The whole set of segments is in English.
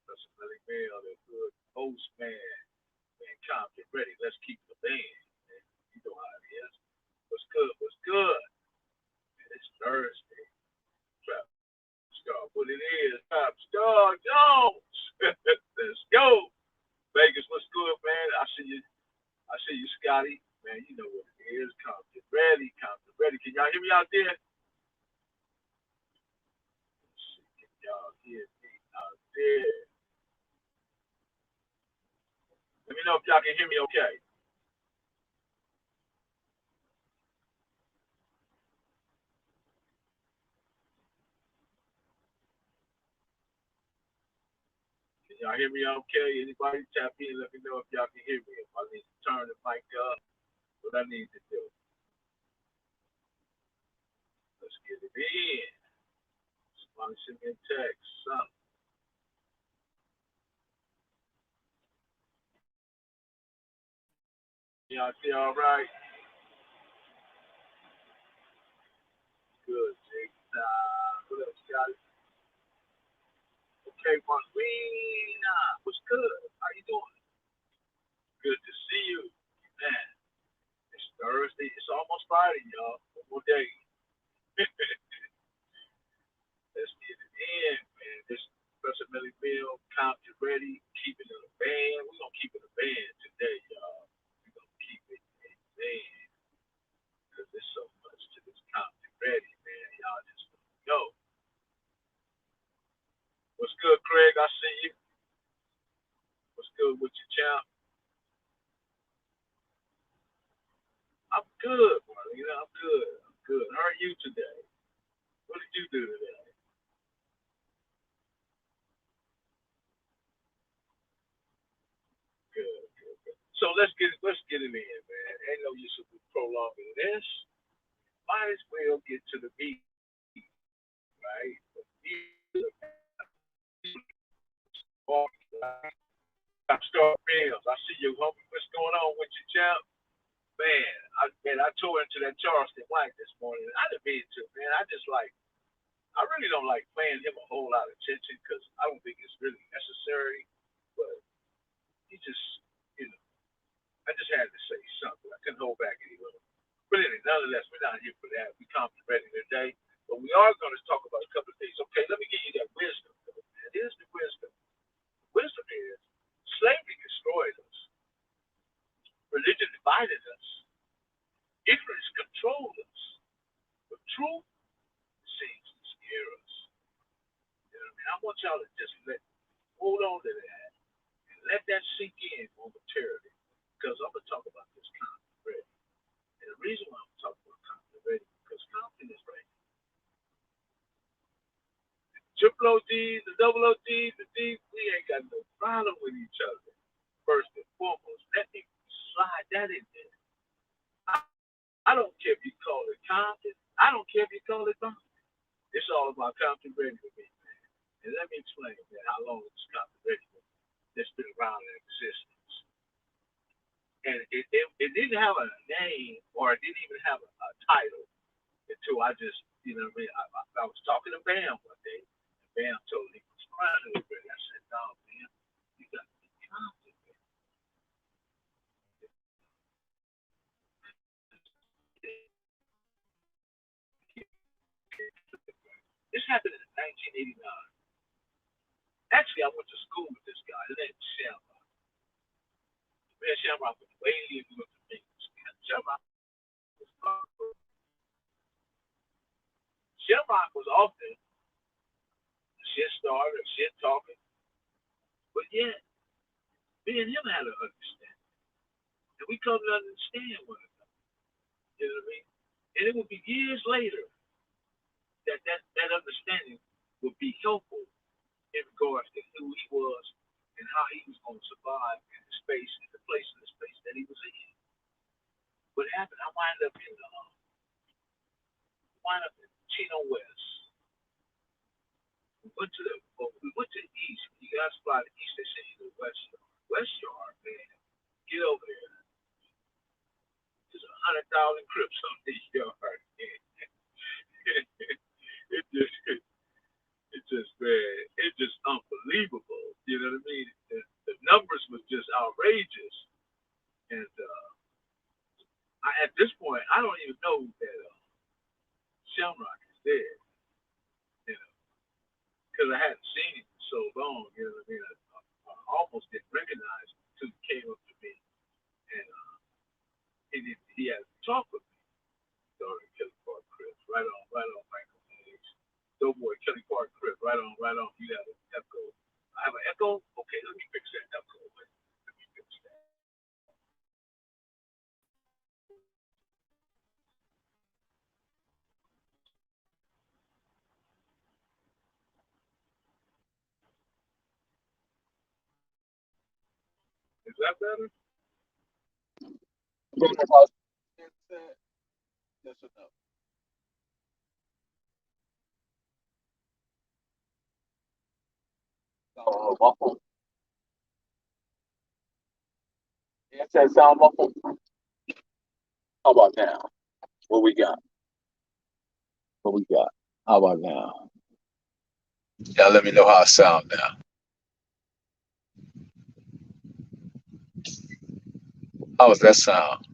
That's a really male, a good host man. Man, Compton Ready. Let's keep the band. Man. You know how it is. What's good? What's good? Man, it's Thursday. Trap Star. What it is? Trap Star Jones. Let's go. Vegas, what's good, man? I see you. I see you, Scotty. Man, you know what it is. Compton Ready. Compton Ready. Can y'all hear me out there? Let's see. Can y'all hear me out there? Let me know if y'all can hear me okay. Can y'all hear me okay? Anybody tap in? Let me know if y'all can hear me. If I need to turn the mic up, what I need to do. Let's get it in. Somebody send me a text. Something. Y'all see all right? Good, Jake. What else, Scotty? Okay, Marlena. What's good? How you doing? Good to see you. Man, it's Thursday. It's almost Friday, y'all. One more day. Let's get it in, man. This Professor Millie Bill, Compton Ready, keeping it a band. We're going to keep it a band today, y'all. We're going to keep it a band because there's so much to this Compton Ready, man. Y'all just don't know. What's good, Craig? I see you. What's good with you, champ? I'm good, Marlena. I'm good. I'm good. How are you today? What did you do today? Good, good, good. So let's get it in, man. Ain't no use of prolonging this. Might as well get to the meat, right? I'm Star Bills. I see you, homie. What's going on with you, champ? Man, I tore into that Charleston White this morning. I didn't mean to, man. I really don't like paying him a whole lot of attention because I don't think it's really necessary. But he just, you know, I just had to say something. I couldn't hold back any longer. But anyway, nonetheless, we're not here for that. We come ready today. But we are going to talk about a couple of things. Okay, let me give you that wisdom. Here's the wisdom. Wisdom is slavery destroyed us. Religion divided us. Ignorance controlled us. But truth seems to scare us. You know what I mean? I want y'all to just hold on to that and let that sink in momentarily. Because I'm going to talk about this conflict ready. And the reason why I'm talking about conflict ready is because conflict is ready. Triple OG, the double OG, the D, we ain't got no problem with each other. First and foremost, let me slide that in there. I, I don't care if you call it Compton. I don't care if you call it Compton. It's all about Compton Ready with me, man. And let me explain, man, how long this Compton Ready that's been around in existence. And it didn't have a name or it didn't even have a title until I just, you know what I mean? I was talking to Bam one day, and Bam told me he was trying to Ready. I said, no, man, you got to be Compton Ready. This happened in 1989. Actually, I went to school with this guy. His name was Shamrock. Man, Shamrock was way good to me. Shamrock was Shamrock was often a shit starter, shit talking, but yet me and him had an understanding, and we come to understand one another. You know what I mean? And it would be years later that understanding would be helpful in regards to who he was and how he was going to survive in the space, in the place, in the space that he was in. What happened? I wind up in Chino West. We went to the east. You guys fly to the east, they send you to the west yard. West yard, man. Get over there. There's 100,000 crips on this yard. it just it just man, it unbelievable. You know what I mean? The numbers was just outrageous, and at this point, I don't even know that Shamrock is dead. You know, because I hadn't seen him for so long. You know what I mean? I almost didn't recognize him until he came up to me, and he had to talk with me during Kelly Park Chris. Right on, Michael. Doughboy Kelly Park Chris. Right on, right on. You have an echo. I have an echo. Okay, let me fix that echo. Let me fix that. Is that better? Yes or no? Muffled. Yes, that sound muffled. How about now? What we got? What we got? How about now? Yeah, let me know how I sound now. How was that sound?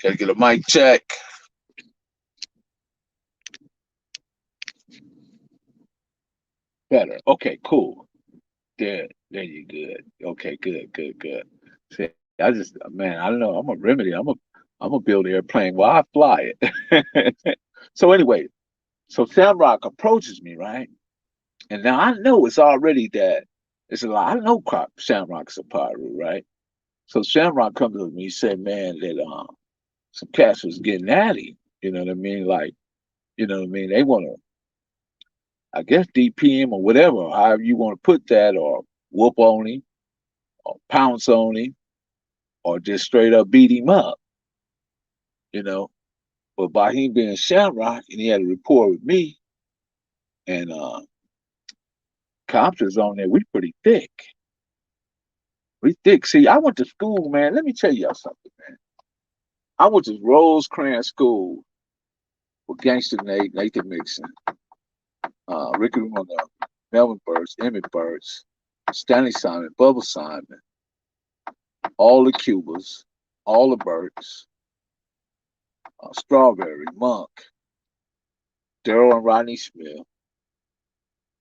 Gotta get a mic check. Better. Okay, cool. There you good. Okay, good, good, good. See, I just man, I don't know. I'm a remedy. I'm a build airplane while I fly it. So anyway, so Shamrock approaches me, right? And now I know it's already that it's a lot. I know Shamrock's a pirate, right? So Shamrock comes to me, he said, man, that some cats was getting at him. You know what I mean? Like, you know what I mean? They want to, I guess, DP him or whatever, however you want to put that, or whoop on him, or pounce on him, or just straight up beat him up, you know. But by him being Shamrock and he had a rapport with me and Compton's on there, we pretty thick. We thick. See, I went to school, man. Let me tell y'all something, man. I went to Rosecrans School with Gangster Nate, Nathan Mixon, Ricky Rono, Melvin Burks, Emmett Burks, Stanley Simon, Bubba Simon, all the Cubas, all the Burks, Strawberry, Monk, Daryl and Rodney Smith,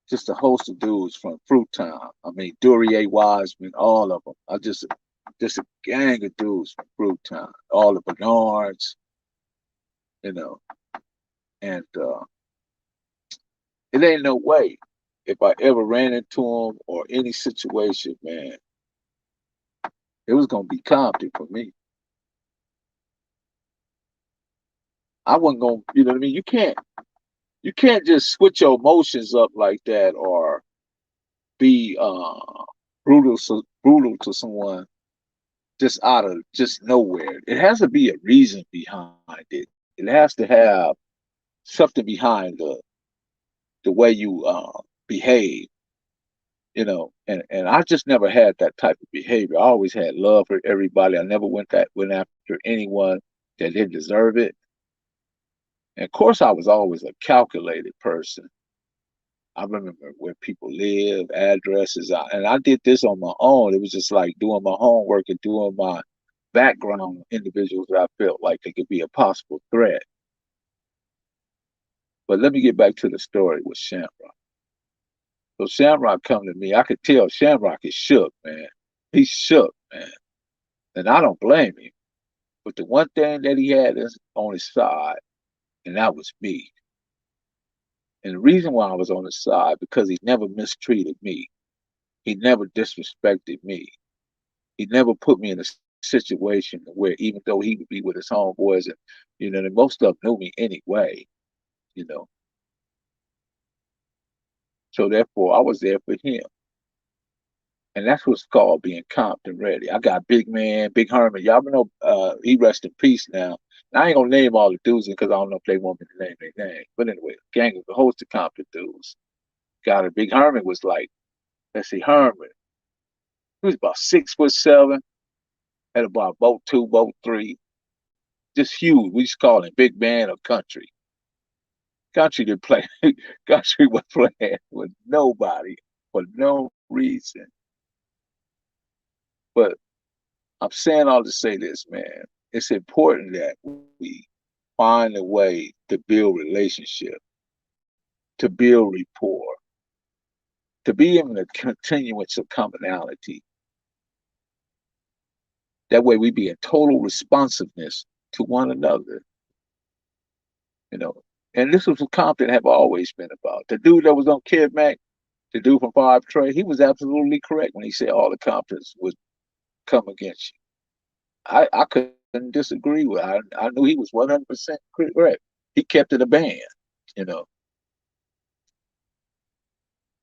just a host of dudes from Fruit Town. I mean, Duryea Wiseman, all of them. Just a gang of dudes from Fruit Town, all the Bernards, you know, and it ain't no way if I ever ran into them or any situation, man, it was gonna be Compton for me. I wasn't gonna, you know what I mean? You can't just switch your emotions up like that or be brutal to someone just out of just nowhere. It has to be a reason behind it. It has to have something behind the way you behave, you know. And I just never had that type of behavior. I always had love for everybody. I never went after anyone that didn't deserve it. And of course, I was always a calculated person. I remember where people live, addresses, and I did this on my own. It was just like doing my homework and doing my background on individuals that I felt like they could be a possible threat. But let me get back to the story with Shamrock. So Shamrock come to me. I could tell Shamrock is shook, man. He's shook, man. And I don't blame him. But the one thing that he had is on his side, and that was me. And the reason why I was on his side, because he never mistreated me. He never disrespected me. He never put me in a situation where even though he would be with his homeboys and and most of them knew me anyway, you know. So therefore I was there for him. And that's what's called being Compton ready. I got Big Man, Big Herman. Y'all know he rest in peace now. And I ain't gonna name all the dudes because I don't know if they want me to name their name. But anyway, gang of the host of Compton dudes. Got a Big Herman was like, let's see, Herman. He was about 6'7", had about boat two, boat three, just huge. We just call him Big Man of Country. Country didn't play. Country was playing with nobody for no reason. But I'm saying all to say this, man. It's important that we find a way to build relationship, to build rapport, to be in a continuance of commonality. That way we be in total responsiveness to one another, you know. And this was what Compton have always been about. The dude that was on Kid Mac, the dude from Five Trey, he was absolutely correct when he said all the Comptons would come against you. I couldn't disagree with. I knew he was 100% correct. He kept it a band, you know.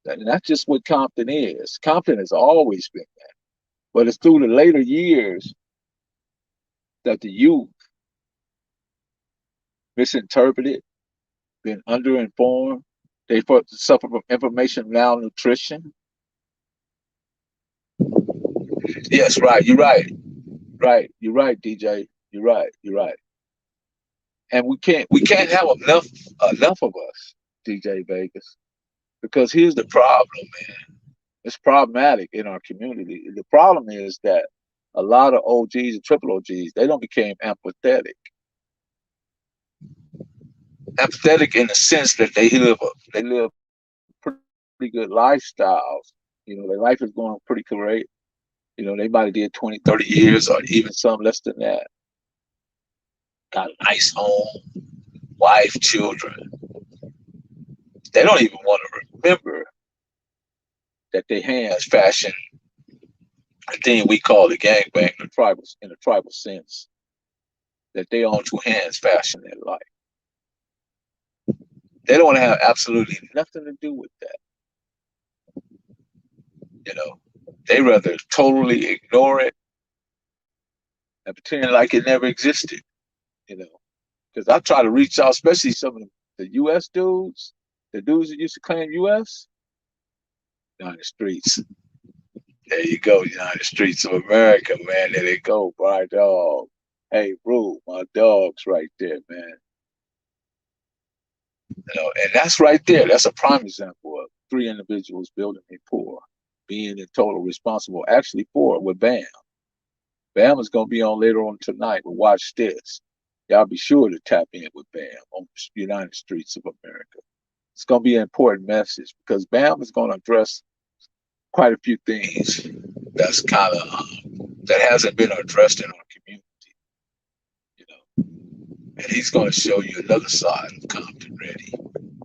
And that's just what Compton is. Compton has always been that. But it's through the later years that the youth misinterpreted, been underinformed. They suffer from information malnutrition. Yes, right. You're right. Right. You're right, DJ. You're right. You're right. And we can't have enough of us, DJ Vegas. Because here's the problem, man. It's problematic in our community. The problem is that a lot of OGs and triple OGs, they don't become empathetic. Empathetic in the sense that they live pretty good lifestyles. Their life is going pretty great. They might have did 20, 30 years or even some less than that. Got a nice home, wife, children. They don't even want to remember that their hands fashion the thing we call the gangbang in the tribal sense, that they own two hands fashion their life. They don't want to have absolutely nothing to do with that. You know, they rather totally ignore it and pretend like it never existed. You know, because I try to reach out, especially some of the U.S. dudes, the dudes that used to claim U.S. down the streets. There you go, United Streets of America, man. There they go, my dog. Hey, bro, my dog's right there, man. And that's right there. That's a prime example of three individuals building a poor, being in total responsible, actually for with Bam. Bam is gonna be on later on tonight, but watch this. Y'all be sure to tap in with Bam on the United Streets of America. It's gonna be an important message because Bam is gonna address quite a few things that's kind of that hasn't been addressed in our community, you know. And he's gonna show you another side of Compton Ready. And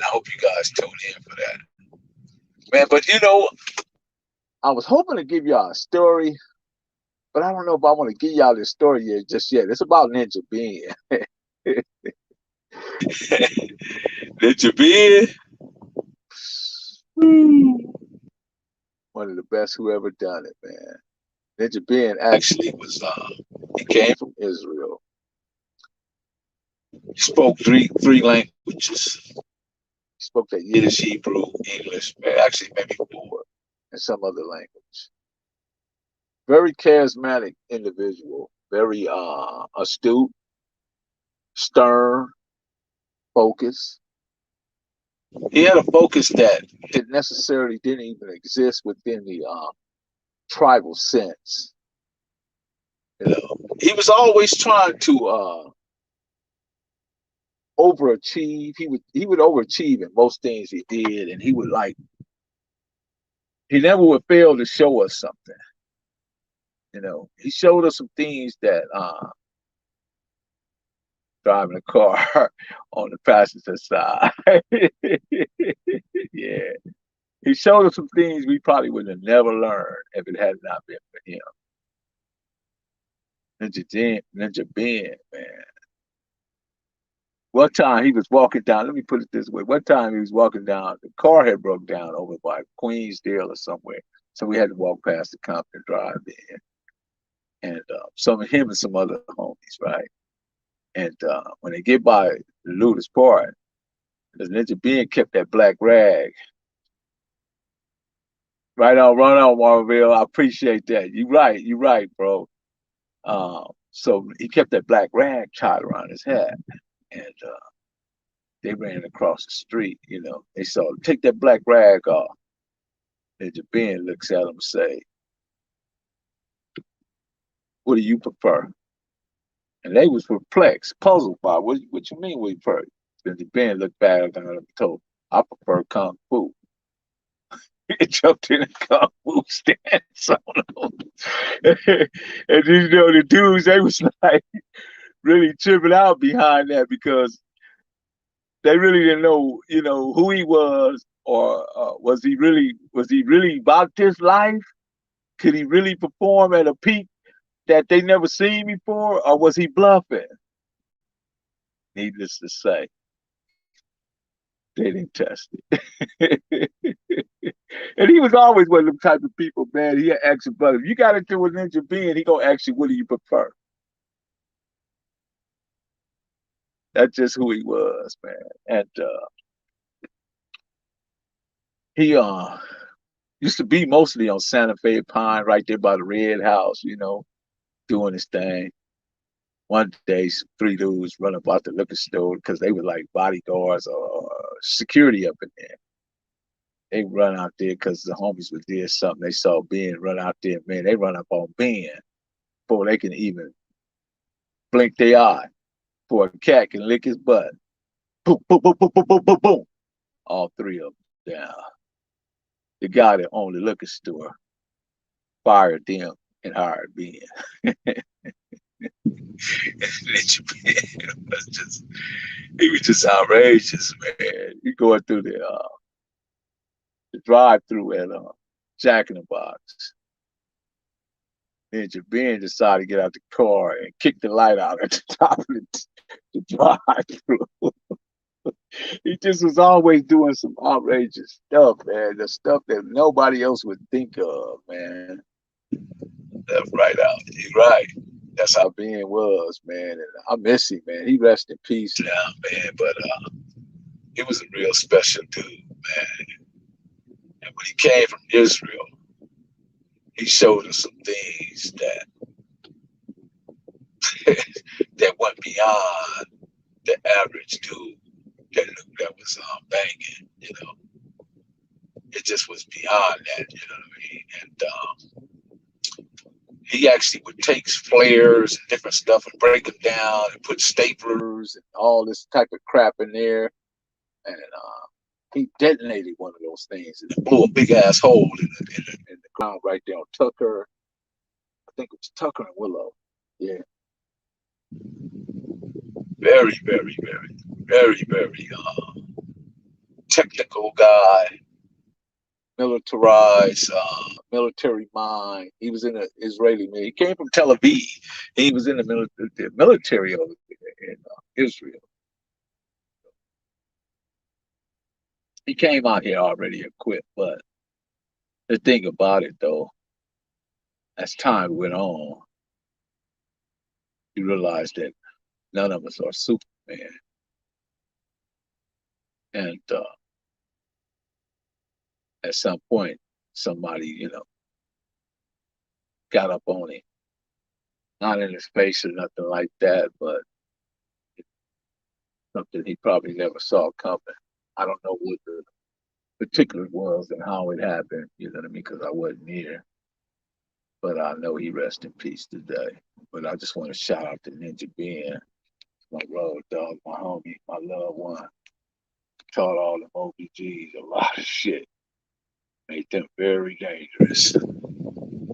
I hope you guys tune in for that. Man, but I was hoping to give y'all a story, but I don't know if I want to give y'all this story yet just yet. It's about Ninja Bean. Ninja Bean, one of the best who ever done it, man. Ninja Bean actually was he came from Israel. He spoke three languages. He spoke that Yiddish, Hebrew, English, actually maybe more, and some other language. Very charismatic individual, very astute, stern, focused. He had a focus that didn't even exist within the tribal sense. He was always trying to overachieve. He would overachieve in most things he did, and he never would fail to show us something. He showed us some things that driving a car on the passenger side. Yeah. He showed us some things we probably would have never learned if it had not been for him. Ninja Ben, man. One time he was walking down, let me put it this way. One time he was walking down, the car had broke down over by Queensdale or somewhere. So we had to walk past the Compton Drive in. And some of him and some other homies, right? And when they get by the Ludus part, the Ninja Ben kept that black rag. Right on, Marville. I appreciate that. You're right, bro. So he kept that black rag tied around his head. and they ran across the street. They saw take that black rag off. And Ben looks at him and say, "What do you prefer?" And they was perplexed, puzzled by what you mean we prefer. Then Ben looked back at him and told, "I prefer kung fu." He jumped in a kung fu stance on him. And the dudes, they was like really tripping out behind that because they really didn't know, who he was, or was he really about this life? Could he really perform at a peak that they never seen before, or was he bluffing? Needless to say, they didn't test it. And he was always one of them type of people, man. He ask you, but if you got into a ninja being, he gonna ask you, what do you prefer? That's just who he was, man. And he used to be mostly on Santa Fe Pine, right there by the Red House, doing his thing. One day, three dudes run up out the liquor store because they were like bodyguards or security up in there. They run out there because the homies was there something. They saw Ben run out there, man. They run up on Ben before they can even blink their eye. Before a cat can lick his butt. Boom, boom, boom, boom, boom, boom, boom, boom. All three of them down. The guy that owned the liquor store fired them and hired Ben. was just he was just outrageous, man. You going through the drive-through at Jack in the Box. Ninja Ben decided to get out the car and kick the light out at the top of the drive-through. He just was always doing some outrageous stuff, man. The stuff that nobody else would think of, man. Left right out. You're right. That's how Ben was, man. And I miss him, man. He rest in peace now, man. But he was a real special dude, man. And when he came from Israel, he showed us some things that that went beyond the average dude that was banging. It just was beyond that. You know what I mean? And he actually would take flares and different stuff and break them down and put staplers and all this type of crap in there. And he detonated one of those things and it blew a big ass hole in the ground right there on Tucker. I think it was Tucker and Willow. Yeah. Very, very, very, very, very technical guy, militarized, military mind. He was in the Israeli military. He came from Tel Aviv. He was in the military over in Israel. He came out here already equipped, but the thing about it, though, as time went on, you realize that none of us are Superman. And at some point, somebody, got up on him. Not in his face or nothing like that, but something he probably never saw coming. I don't know what the particular was and how it happened, you know what I mean, because I wasn't here. But I know he rests in peace today. But I just want to shout out to Ninja Ben, my road dog, my homie, my loved one. Taught all the OBGs a lot of shit. Made them very dangerous.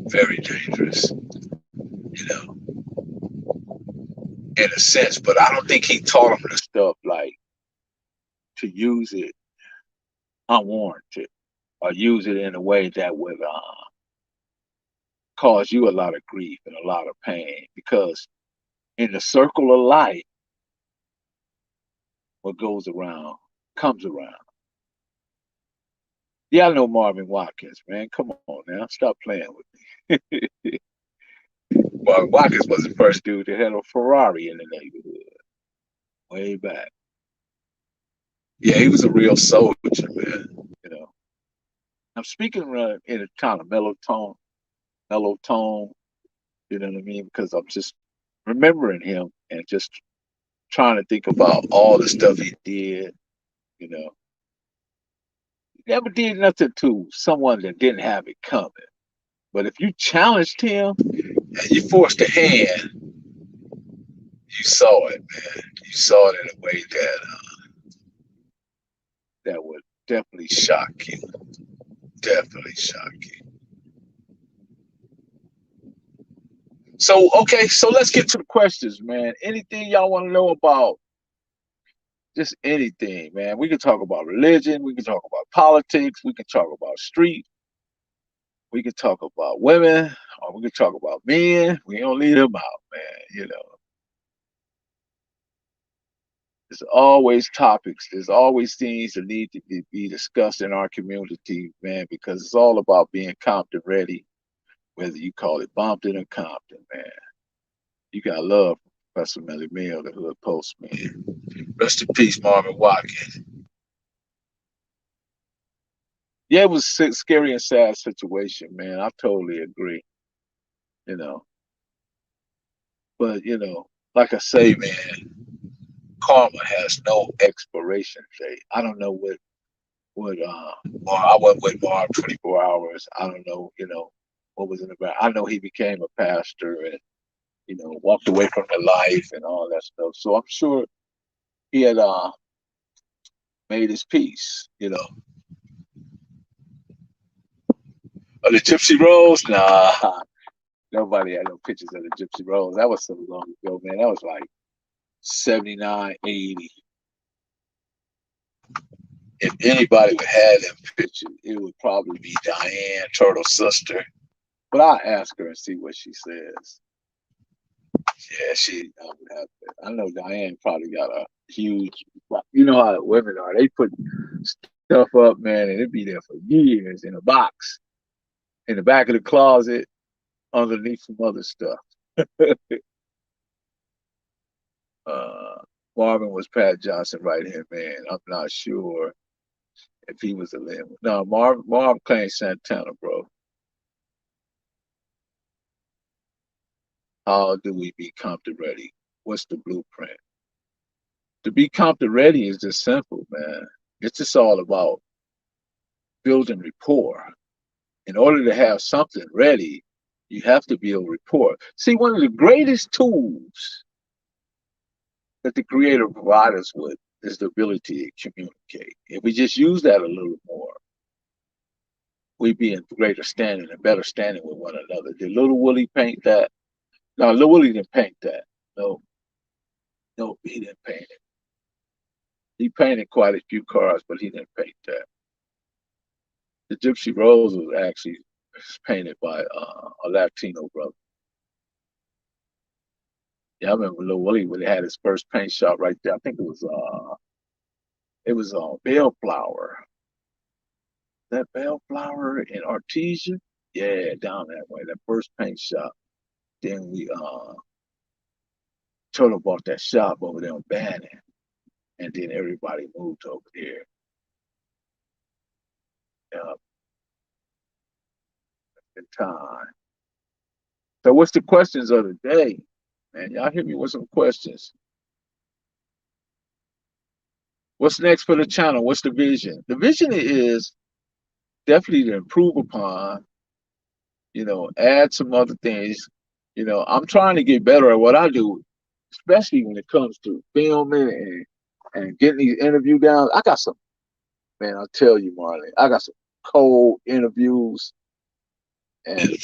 Very dangerous. In a sense. But I don't think he taught them the stuff like to use it unwarranted or use it in a way that would cause you a lot of grief and a lot of pain. Because in the circle of life, what goes around comes around. Yeah, I know Marvin Watkins, man. Come on now. Stop playing with me. Marvin Watkins was the first dude that had a Ferrari in the neighborhood. Way back. Yeah, he was a real soldier, man. I'm speaking in a kind of mellow tone, you know what I mean? Because I'm just remembering him and just trying to think about all the stuff he did. You know, he never did nothing to someone that didn't have it coming. But if you challenged him and you forced a hand, you saw it, man. You saw it in a way that would definitely shock you. Definitely shock you. So, okay, so let's get to the questions, man. Anything y'all want to know about just anything, man? We can talk about religion, we can talk about politics, we can talk about street, we can talk about women, or we can talk about men. We don't leave them out, man. There's always topics. There's always things that need to be discussed in our community, man, because it's all about being Compton ready, whether you call it Bompton or Compton, man. You got love Professor Melly Mill, the hood postman. Rest in peace, Marvin Watkins. Yeah, it was a scary and sad situation, man. I totally agree, you know. But, like I say, man, karma has no expiration date. I don't know I went with Marv 24 hours. I don't know, what was in the back. I know he became a pastor and, walked away from the life and all that stuff. So I'm sure he had made his peace, The Gypsy Rose? Nah, nobody had no pictures of the Gypsy Rose. That was so long ago, man. That was like 79, 80. If anybody would have them pictures, it would probably be Diane, Turtle's sister. But I'll ask her and see what she says. Yeah, I would have to. I know Diane probably got a huge, you know how women are. They put stuff up, man, and it'd be there for years in a box in the back of the closet underneath some other stuff. uh, Marvin was Pat Johnson right hand man. I'm not sure if he was a limb. No, Marv claimed Santana, bro. How do we be Compton ready? What's the blueprint? To be Compton ready is just simple, man. It's just all about building rapport. In order to have something ready, you have to build rapport. See, one of the greatest tools that the creator provides us with is the ability to communicate. If we just use that a little more, we'd be in greater standing and better standing with one another. Did Little Willie paint that? No, Little Willie didn't paint that. No, no, he didn't paint it. He painted quite a few cars, but he didn't paint that. The Gypsy Rose was actually painted by a Latino brother. Yeah, I remember Lil Willie when he had his first paint shop right there. I think it was Bellflower. That Bellflower in Artesia? Yeah, down that way. That first paint shop. Then we Turtle bought that shop over there on Bannon. And then everybody moved over there. Uh, in time. So what's the questions of the day? Man, y'all hit me with some questions. What's next for the channel? What's the vision? The vision is definitely to improve upon, add some other things. I'm trying to get better at what I do, especially when it comes to filming and getting these interview down. I got some, man, I'll tell you, Marley, I got some cold interviews. And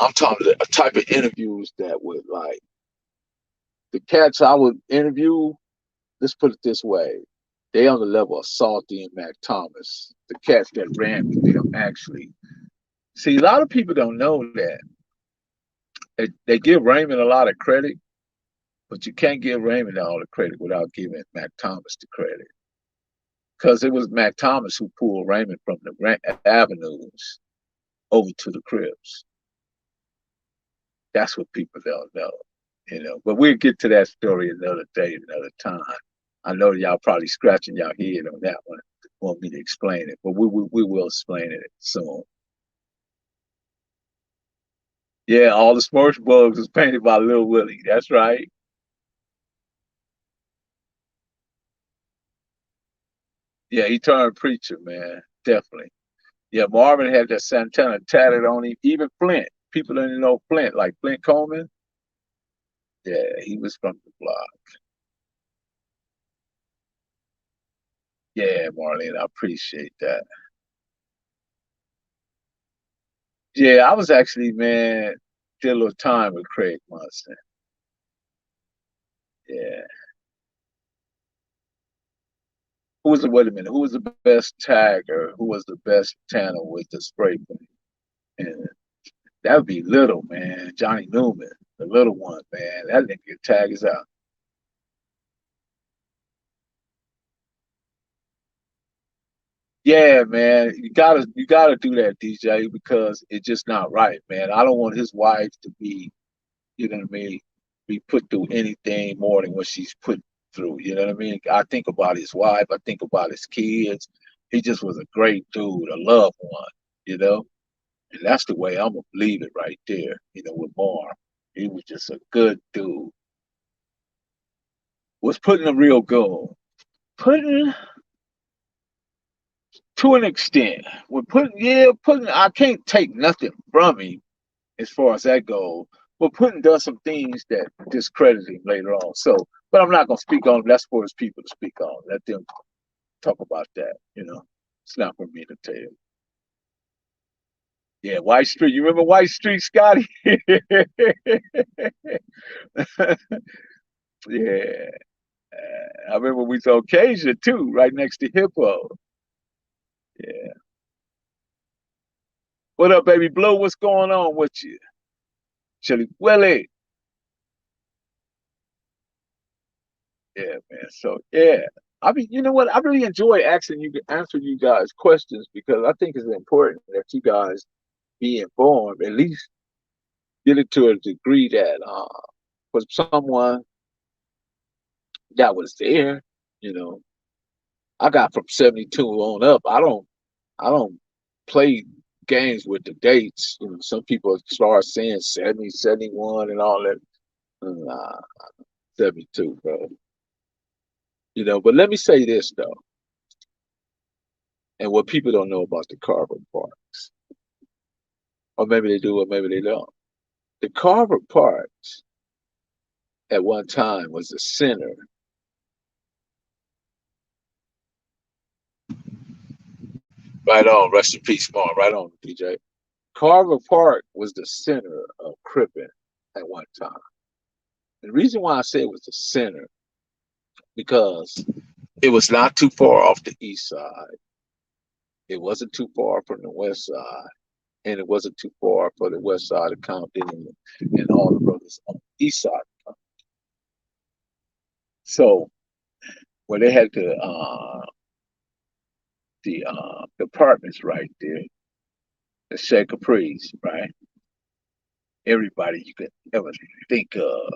I'm talking a type of interviews that would like the cats I would interview, let's put it this way. They on the level of Salty and Mac Thomas, the cats that ran with them actually. See, a lot of people don't know that. They give Raymond a lot of credit, but you can't give Raymond all the credit without giving Mac Thomas the credit. Because it was Mac Thomas who pulled Raymond from the avenues over to the cribs. That's what people don't know. But we'll get to that story another day, another time. I know y'all probably scratching y'all head on that one, want me to explain it, but we will explain it soon. Yeah, all the Smirch bugs was painted by Lil Willie. That's right. Yeah, he turned preacher, man. Definitely. Yeah, Marvin had that Santana tatted on him. Even Flint. People didn't know Flint, like Flint Coleman. Yeah, he was from the block. Yeah, Marlene, I appreciate that. Yeah, I was actually, man, did a little time with Craig Munson. Yeah. Who was the, wait a minute, who was the best tagger? Who was the best tanner with the spray paint? And that would be Little, man. Johnny Newman, the little one, man. That nigga could tag us out. Yeah, man. You gotta do that, DJ, because it's just not right, man. I don't want his wife to be, you know what I mean, be put through anything more than what she's put through. You know what I mean? I think about his wife, I think about his kids. He just was a great dude, a loved one, you know? And that's the way I'm gonna leave it right there, with Marv. He was just a good dude. Was putting a real goal. Putting to an extent. When putting, yeah, putting, I can't take nothing from him as far as that goes. But Putin does some things that discredit him later on. So, but I'm not gonna speak on him. That's for his people to speak on. Let them talk about that. It's not for me to tell you. Yeah, White Street. You remember White Street, Scotty? Yeah, I remember we saw Casia too, right next to Hippo. Yeah. What up, baby Blue? What's going on with you? Chili Willie. Yeah, man. So yeah. I mean, you know what? I really enjoy answering you guys questions because I think it's important that you guys be informed, at least get it to a degree that for someone that was there, you know, I got from 72 on up. I don't play games with the dates. Some people start saying 70, 71 and all that. Nah, 72, bro. But let me say this though, and what people don't know about the Carver Parks, or maybe they do, or maybe they don't. The Carver Parks at one time was the center. Right on, rest in peace, Mark. Right on, DJ. Carver Park was the center of Crippen at one time. The reason why I say it was the center because it was not too far off the east side. It wasn't too far from the west side, and it wasn't too far for the west side of Compton and all the brothers on the east side. So where they had the apartments right there, the Shea Caprice, right? Everybody you could ever think of,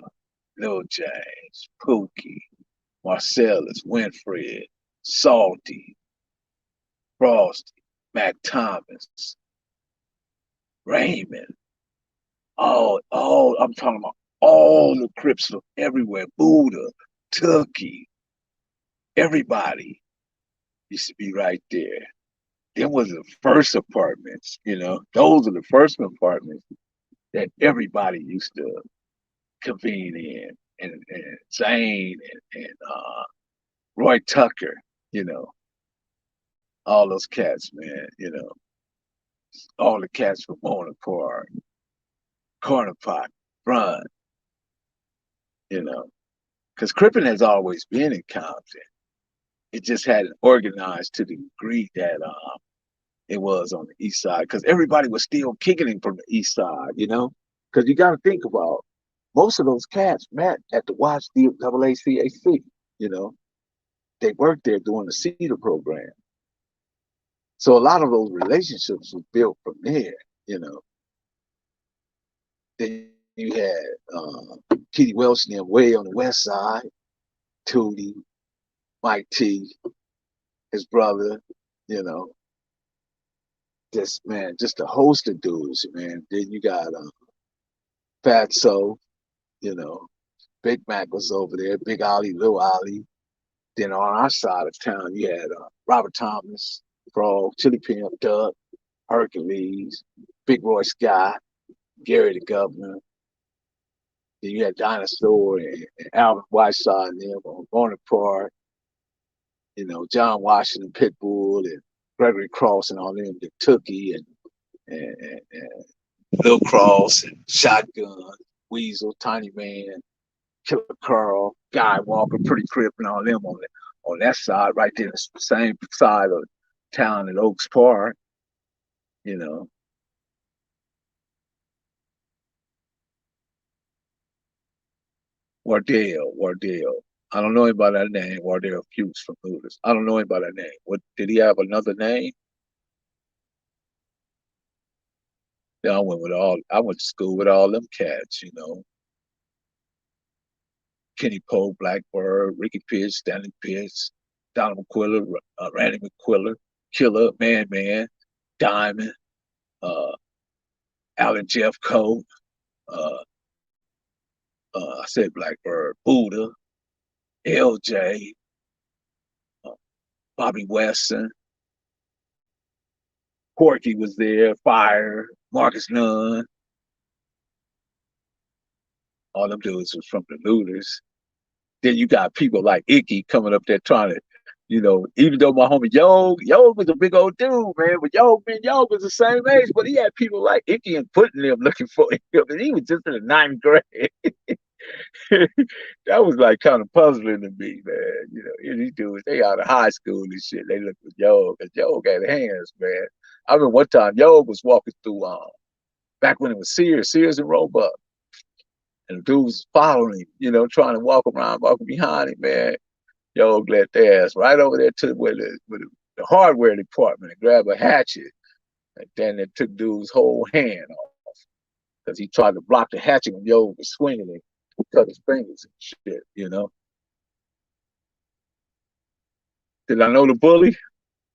Lil James, Pookie, Marcellus, Winfred, Salty, Frosty, Mac Thomas, Raymond, I'm talking about all the Crips from everywhere, Buddha, Tookie, everybody used to be right there. Them was the first apartments. Those are the first apartments that everybody used to convene in. And Zane and Roy Tucker, you know, all those cats, man, all the cats from Mona Park, Corner Pot, Front, you know, because Crippen has always been in Compton. It just hadn't organized to the degree that it was on the east side because everybody was still kicking him from the east side. Because you got to think about most of those cats met at the YCAACAC. You know, they worked there doing the Cedar program. So a lot of those relationships were built from there. Then you had Kitty Welsh and them way on the west side, Tootie, Mike T, his brother, you know, just a host of dudes, man. Then you got Fatso, you know, Big Mac was over there, Big Ollie, Lil Ollie, Then on our side of town, you had Robert Thomas, Frog, Chili Pimp, Duck, Hercules, Big Roy Scott, Gary the Governor. Then you had Dinosaur and Alvin Whiteside and them on Bonaparte, John Washington, Pitbull, and Gregory Cross and all them, the Tookie and Lil Cross and Shotgun, Weasel, Tiny Man, Killer Carl, Guy Walker, Pretty Crip, and all them on that side, right there, the same side of town at Oaks Park, you know. Wardell. I don't know him by that name, Wardell Fuchs from Hooters. I don't know him by that name. What did he have another name? Yeah, I went to school with all them cats. Kenny Poe, Blackbird, Ricky Pitts, Stanley Pitts, Donald McQuiller, Randy McQuiller, Killer, Man, Diamond, uh, Alan Jeff Coe, uh, I said Blackbird, Buddha, LJ, uh, Bobby Weston, Corky was there, Fire, Marcus Nunn, all them dudes was from the Looters. Then you got people like Icky coming up there trying to, even though my homie Yo was a big old dude, man, but Yo was the same age, but he had people like Icky and Puddin' them looking for him, and he was just in the ninth grade. That was like kind of puzzling to me, man. These dudes, they out of high school and shit. They look for Yo, because Yo got hands, man. I remember one time Yo was walking through, back when it was Sears and Roebuck. And the dude was following him, trying to walk around, walking behind him, man. Yo let their ass right over there to where the hardware department and grab a hatchet. And then it took dude's whole hand off because he tried to block the hatchet when Yo was swinging it, cut his fingers and shit. Did I know the bully?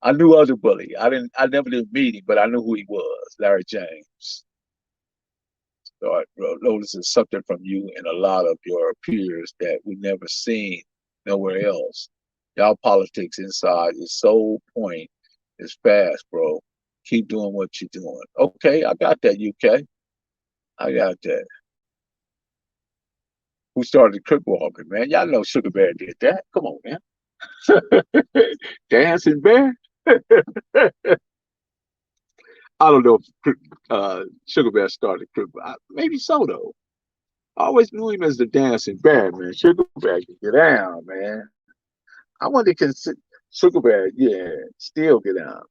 I knew of the bully. I never did meet him, but I knew who he was, Larry James. So I noticing something from you and a lot of your peers that we never seen nowhere else. Y'all politics inside is so point is fast, bro. Keep doing what you're doing. Okay, I got that, UK. I got that. Who started the crip walking, man? Y'all know Sugar Bear did that. Come on, man. Dancing Bear? I don't know if Sugar Bear started crip. Maybe so, though. I always knew him as the dancing bear, man. Sugar Bear can get down, man. I wonder can Sugar Bear, yeah, still get down,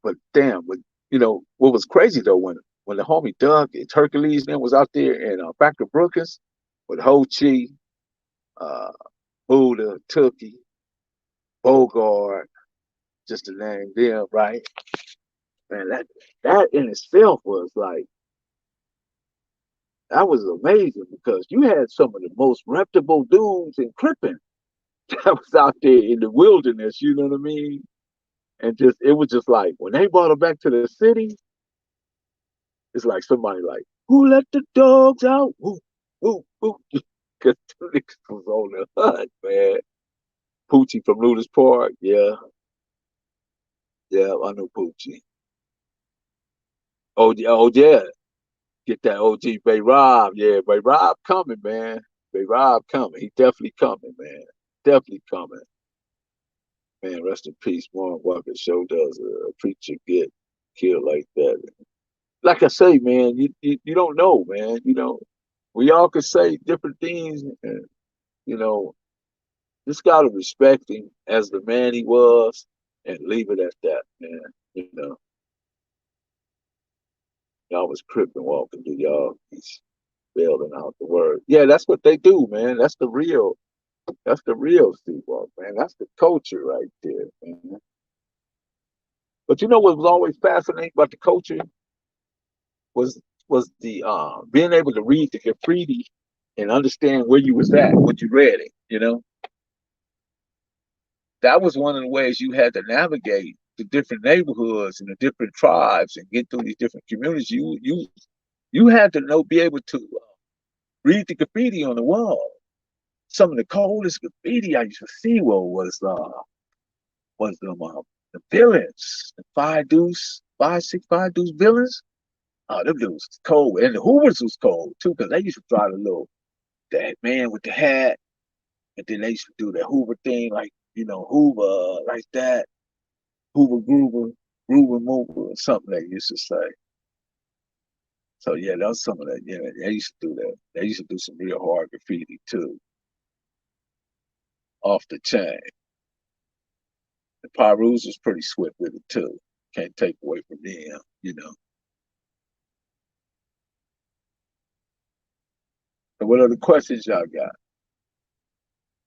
But damn, what was crazy though when the homie Doug and Hercules then was out there in Factor Brookers with Ho Chi, uh, Buddha, Tookie, Bogart, just to name them, right? Man, that in itself was like that was amazing because you had some of the most reputable dudes in Crippin that was out there in the wilderness, you know what I mean? And just it was just like when they brought her back to the city, it's like somebody like, who let the dogs out? Woo, woo, woo. Because the niggas was on the hunt, man. Poochie from Ludus Park, yeah. Yeah, I know Poochie. Oh yeah. Get that OG Bay Rob. Yeah, Bay Rob coming, man. Bay Rob coming. He definitely coming, man. Definitely coming. Man, rest in peace. Warren Walker show does a preacher get killed like that. Like I say, man, you don't know, man. We all could say different things, and you know, just gotta respect him as the man he was, and leave it at that, man. Y'all was cripping walking through y'all. He's spelling out the word. Yeah, that's what they do, man. That's the real. That's the real Seawalk, man. That's the culture right there, man. But you know what was always fascinating about the culture was the being able to read the graffiti and understand where you was at when you read it. That was one of the ways you had to navigate the different neighborhoods and the different tribes and get through these different communities. You had to be able to read the graffiti on the wall. some of the coldest graffiti I used to see was the villains, the five deuce, 5 6 5 deuce villains. Them dudes was cold, and the Hoovers was cold too, because they used to draw the little that man with the hat, and then they used to do the Hoover thing, like Hoover like that, Hoover Groover, Groover Mover, or something they used to say. So yeah, that was some of that. Yeah, they used to do that. They used to do some real hard graffiti too, off the chain. The Pyrus was pretty swift with it too. Can't take away from them. So what other questions y'all got?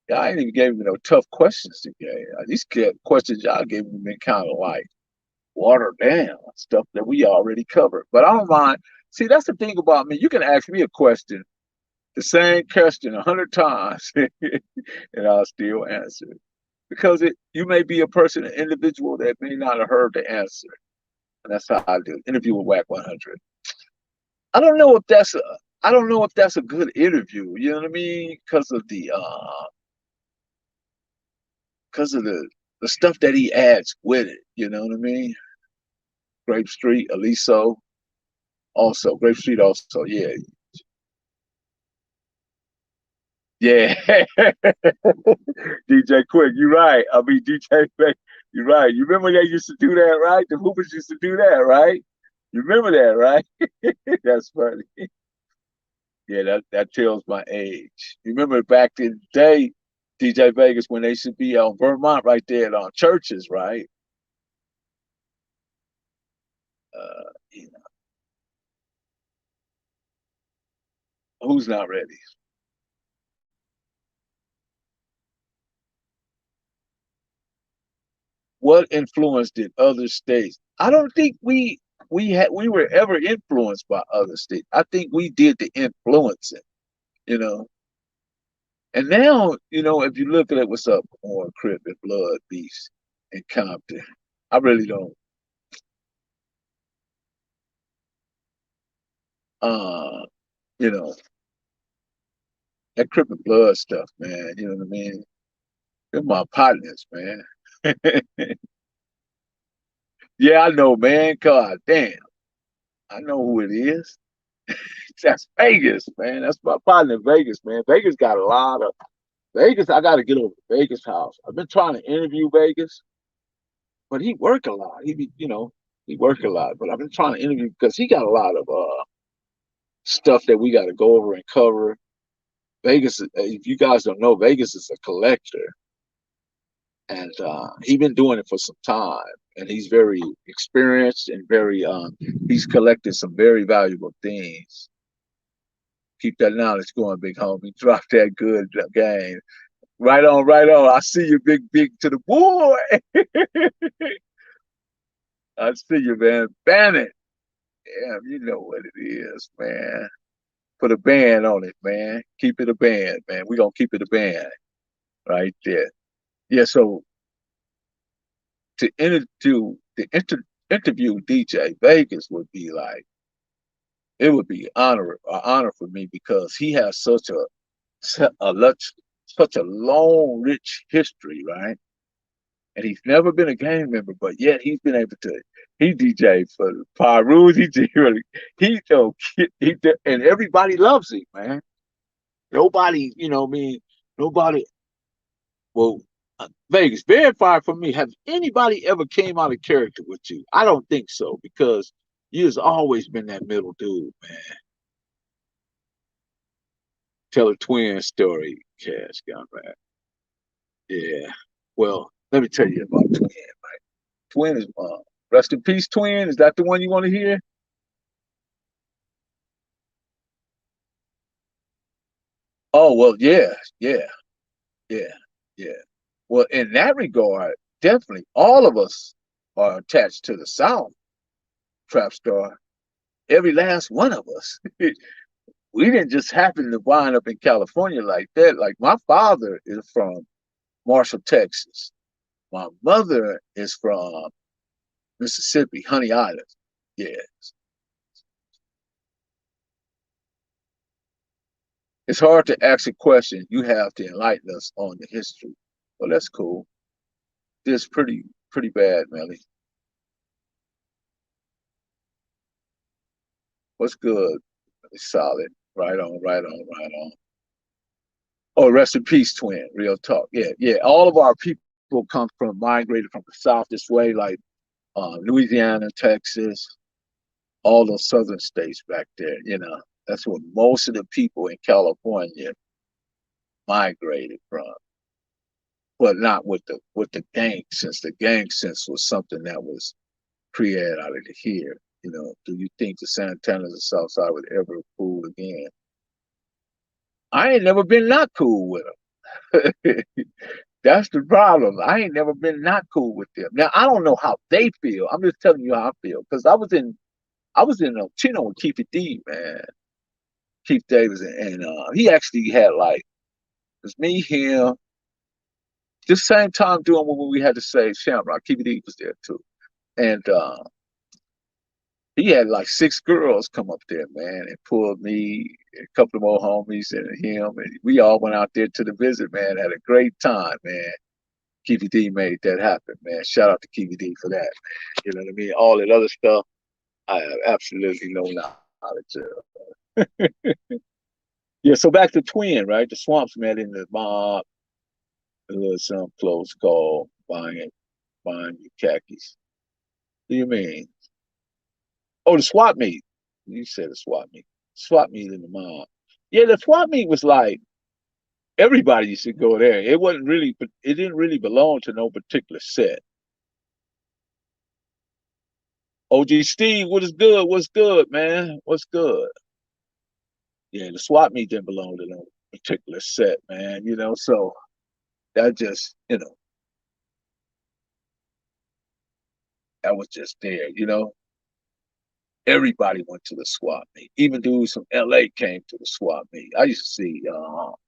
Y'all ain't even gave me no tough questions today. These questions y'all gave me been kind of like watered down stuff that we already covered. But I don't mind. See, that's the thing about me. You can ask me a question, the same question 100 times, and I'll still answer it because you may be a person, an individual that may not have heard the answer, and that's how I do. Interview with Whack 100. I don't know if that's a I don't know if that's a good interview. You know what I mean? Because of the stuff that he adds with it. You know what I mean? Grape Street, Aliso, also Grape Street, also, yeah, yeah. DJ Quick, you're right. I mean DJ Quick, you're right. You remember they used to do that, right? The Hoopers used to do that, right? You remember that, right? That's funny. Yeah, that tells my age. You remember back in the day, DJ Vegas, when they should be on Vermont right there on churches, right? You know, who's not ready? What influence did other states? I don't think we were ever influenced by other states. I think we did the influencing, you know. And now, if you look at what's up on Crip and Blood Beast and Compton, I really don't. Uh, you know, that Crip and Blood stuff, man. You know what I mean? They're my partners, man. Yeah, I know, man. God damn, I know who it is. That's Vegas, man. That's my partner in Vegas, man. Vegas got a lot of Vegas. I got to get over to Vegas house. I've been trying to interview Vegas, but he work a lot. He work a lot. But I've been trying to interview because he got a lot of stuff that we got to go over and cover. Vegas, if you guys don't know, Vegas is a collector, and he's been doing it for some time. And he's very experienced and very he's collected some very valuable things. Keep that knowledge going, big homie. Drop that good game. Right on, right on. I see you, big to the boy. I see you, man. Bannon. Damn, you know what it is, man. Put a band on it, man. Keep it a band, man. We gonna keep it a band right there. Yeah. So to interview DJ Vegas would be like it would be an honor for me because he has such a long, rich history, right? And he's never been a gang member, but yet he's been able to. He DJ for Pyru. He and everybody loves him, man. Nobody, I mean, nobody. Well, Vegas, verify for me. Have anybody ever came out of character with you? I don't think so because you've always been that middle dude, man. Tell a twin story, Cash got back. Yeah. Well, let me tell you about Twin. Twin is rest in peace, Twin. Is that the one you want to hear? Oh well, yeah, yeah, yeah, yeah. Well, in that regard, definitely all of us are attached to the South, Trap Star. Every last one of us. We didn't just happen to wind up in California like that. Like my father is from Marshall, Texas. My mother is from Mississippi, Honey Island. Yeah. It's hard to ask a question. You have to enlighten us on the history. Well, that's cool. This pretty bad, Melly. What's good? It's solid. Right on, right on, right on. Oh, rest in peace, twin. Real talk. Yeah, yeah. All of our people come from migrated from the south this way, like Louisiana, Texas, all those southern states back there. That's where most of the people in California migrated from, but not with the gang sense. The gang sense was something that was created out of the here. Do you think the Santanas and Southside would ever cool again? I ain't never been not cool with them. That's the problem. I ain't never been not cool with them. Now I don't know how they feel. I'm just telling you how I feel because I was in Chino with Keith D, man. Keith Davis, and he actually had like it was me, him, this same time doing what we had to say. Shamrock, Keith D was there too, and he had like six girls come up there, man, and pulled me, a couple of more homies, and him, and we all went out there to the visit, man. Had a great time, man. KVD made that happen, man. Shout out to KVD for that, man. You know what I mean? All that other stuff, I have absolutely no knowledge of. Yeah, so back to Twin, right? The Swamps met in the mob, a little some close call, buying your khakis. What do you mean? Oh, the swap meet. You said the swap meet. Swap meet in the mob. Yeah, the swap meet was like everybody used to go there. It wasn't really, but it didn't really belong to no particular set. OG Steve, what is good? What's good, man? What's good? Yeah, the swap meet didn't belong to no particular set, man. So that just, that was just there. Everybody went to the swap meet. Even dudes from LA came to the swap meet. I used to see Al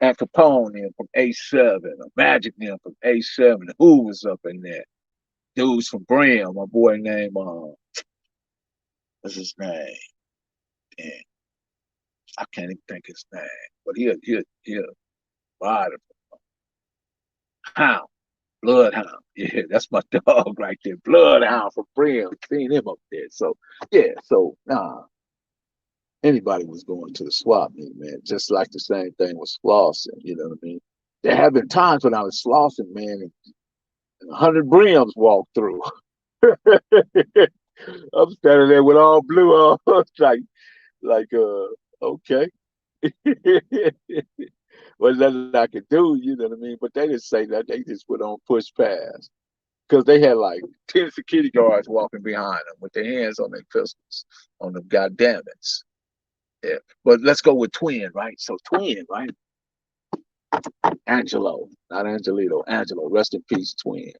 Capone in from A7, or Magic in from A7, who was up in there. Dudes from Brim, my boy named what's his name? Damn, I can't even think his name. But he'll ride a hound, bloodhound. Yeah, that's my dog right there. Bloodhound from Brim. Seen him up there. So yeah, so anybody was going to the swap meet, man. Just like the same thing was flossing, you know what I mean? There have been times when I was flossing, man, and 100 brims walked through. I'm standing there with all blue on, like, okay. Well, nothing I could do, you know what I mean? But they didn't say that. They just went on push past because they had like 10 security guards walking behind them with their hands on their pistols on them goddamn it. Yeah. But let's go with Twin, right? So Twin, right? Angelo, not Angelito, Angelo, rest in peace, Twin.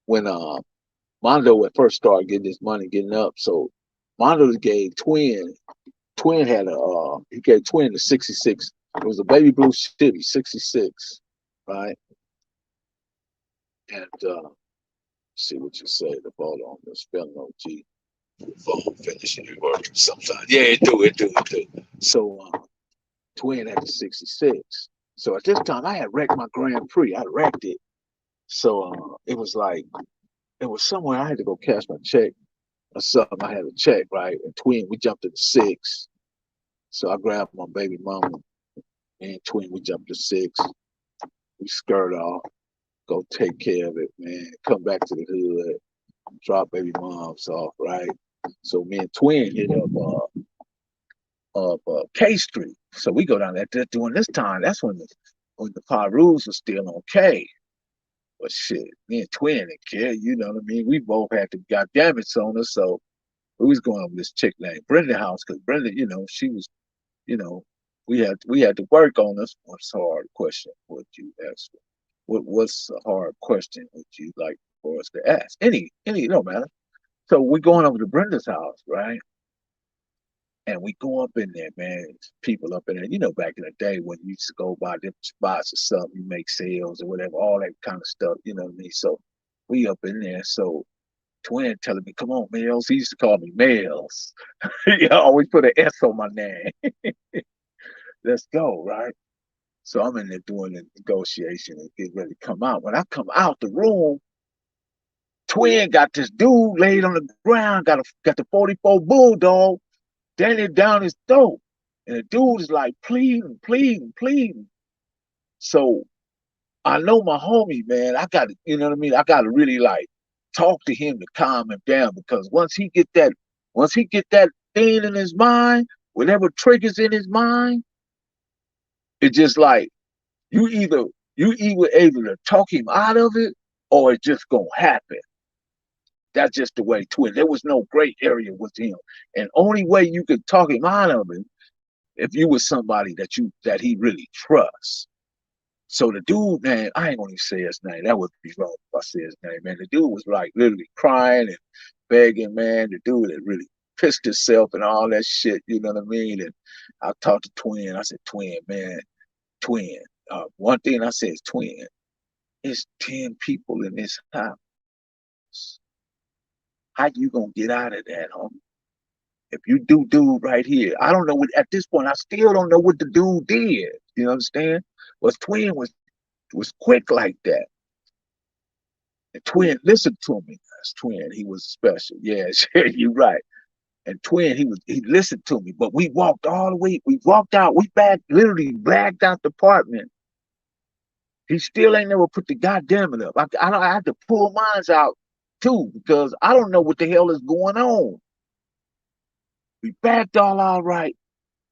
When Mondo at first started getting his money, getting up, so Mondo gave Twin had he gave Twin the 66. It was a baby blue Chevy 66, right? And see what you say. The ball on the spelling OG. The phone finishing it working sometimes. Yeah, it do. So Twin had the 66. So at this time, I had wrecked my Grand Prix. I wrecked it. So it was like, it was somewhere I had to go cash my check or something. I had a check, right? And Twin, we jumped to the six. So I grabbed my baby mama and Twin, we jumped to six. We skirt off, go take care of it, man. Come back to the hood, drop baby moms off, right? So me and Twin hit up K Street. So we go down there during this time. That's when the Pyrus was still on K. But shit, me and Twin didn't care, you know what I mean? We both had the goddamn it on us, so we was going over this chick named Brenda house because Brenda, she was, you know, we had to work on us. What's a hard question would you ask? What's a hard question would you like for us to ask? Any, no matter. So we going over to Brenda's house, right? And we go up in there, man. People up in there. Back in the day when you used to go buy them spots or something, you make sales or whatever, all that kind of stuff. You know what I mean? So we up in there. So Twin telling me, "Come on, Mills." He used to call me Mills. He always put an S on my name. let's go, right? So I'm in there doing the negotiation and get ready to come out. When I come out the room, Twin got this dude laid on the ground, got the 44 bulldog standing down his throat. And the dude is like pleading, pleading, pleading. So I know my homie, man, I gotta, you know what I mean? I gotta really like talk to him to calm him down because once he get that thing in his mind, whatever triggers in his mind, it's just like you either you either able to talk him out of it or it's just gonna happen. That's just the way Twin. There was no gray area with him. And only way you could talk him out of it if you was somebody that he really trusts. So the dude, man, I ain't gonna even say his name. That would be wrong if I say his name, man. The dude was like literally crying and begging, man. The dude had really pissed himself and all that shit, you know what I mean? And I talked to Twin. I said, Twin, man, Twin. One thing I said is, Twin, it's 10 people in this house. How you gonna get out of that, homie? If you do right here, I don't know what at this point. I still don't know what the dude did. You understand? Was Twin was quick like that. And Twin listened to me. That's Twin. He was special. Yeah, you're right. And Twin, he listened to me. But we walked all the way. We walked out. We back literally bagged out the apartment. He still ain't never put the goddamn it up. I had to pull mines out too because I don't know what the hell is going on. We backed all right.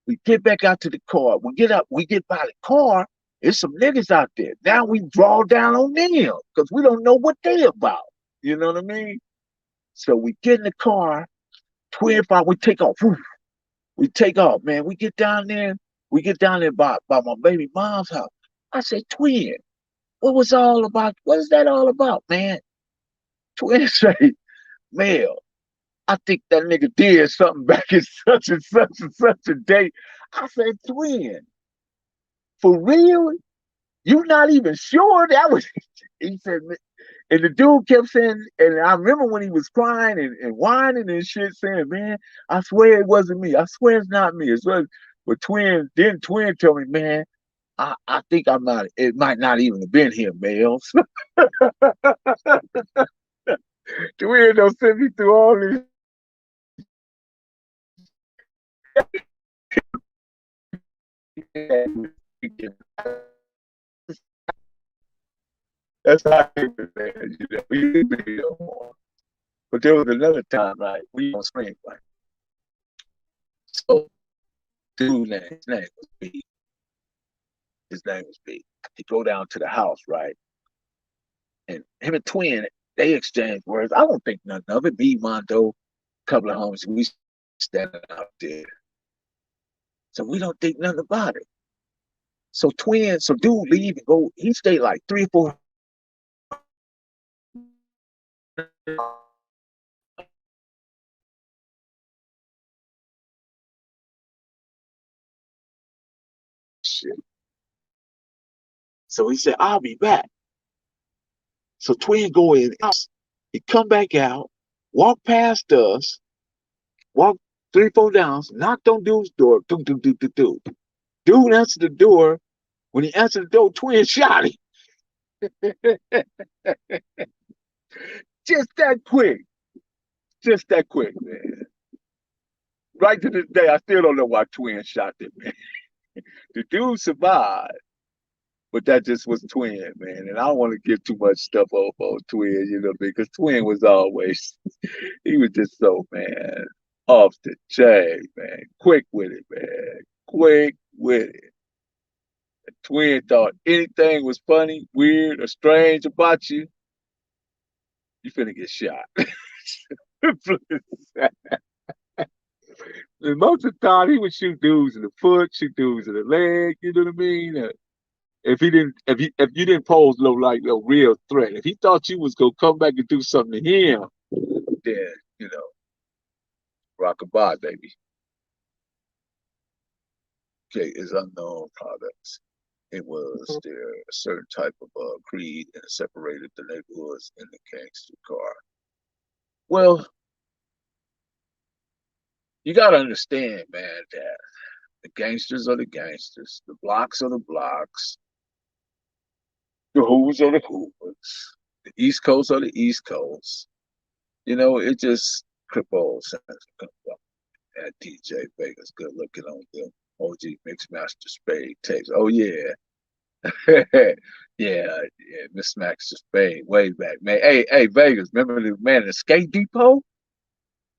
We get back out to the car. We get up. We get by the car. There's some niggas out there. Now we draw down on them because we don't know what they about. You know what I mean? So we get in the car. 25. We take off. Whew. We take off, man. We get down there. We get down there by my baby mom's house. I said, Twin, what was all about? What is that all about, man? Twin say, Mel, I think that nigga did something back in such and such and such a date. I said, Twin, for real? You not even sure that was? He said, and the dude kept saying, and I remember when he was crying and whining and shit, saying, man, I swear it wasn't me. I swear it's not me. It's what, but Twin told me, man, I think I'm not, it might not even have been him, Mel. Twin don't send me through all this. That's how it was, man. You know, we didn't make it no more. But there was another time, right? We on spring, right? So, dude, name was B. His name was B. He go down to the house, right? And him and Twin, they exchange words. I don't think nothing of it. Me, Mondo, a couple of homies, we standing out there. So we don't think nothing about it. So dude leave and go. He stayed like 3 or 4 shit. So he said, I'll be back. So Twin go in, he come back out, walk past us, walk 3, 4 downs, knocked on dude's door. Do, do, do, do, do. Dude answered the door. When he answered the door, Twin shot him. Just that quick. Just that quick, man. Right to this day, I still don't know why Twin shot him, man. The dude survived, but that just was Twin, man. And I don't want to give too much stuff off on Twin, you know what I mean? Because Twin was always, he was just so, man, off the chain, man. Quick with it, man. Quick with it. Twin thought anything was funny, weird, or strange about you, you finna get shot. And most of the time, he would shoot dudes in the foot, shoot dudes in the leg. You know what I mean? If you didn't pose no real threat, if he thought you was gonna come back and do something to him, then you know, rock a bye, baby. Okay, is unknown products. It was there a certain type of creed and separated the neighborhoods in the gangster car. Well, you gotta understand, man, that The gangsters are the gangsters. The blocks are the blocks. The Hoovers are the Hoovers. The East Coast are the East Coast. It just cripples. That DJ Vegas, good looking on the OG Mixmaster Spade tapes. Oh yeah. yeah, yeah, Miss Master Spade, way back, man. Hey, Vegas, remember the man in the skate depot?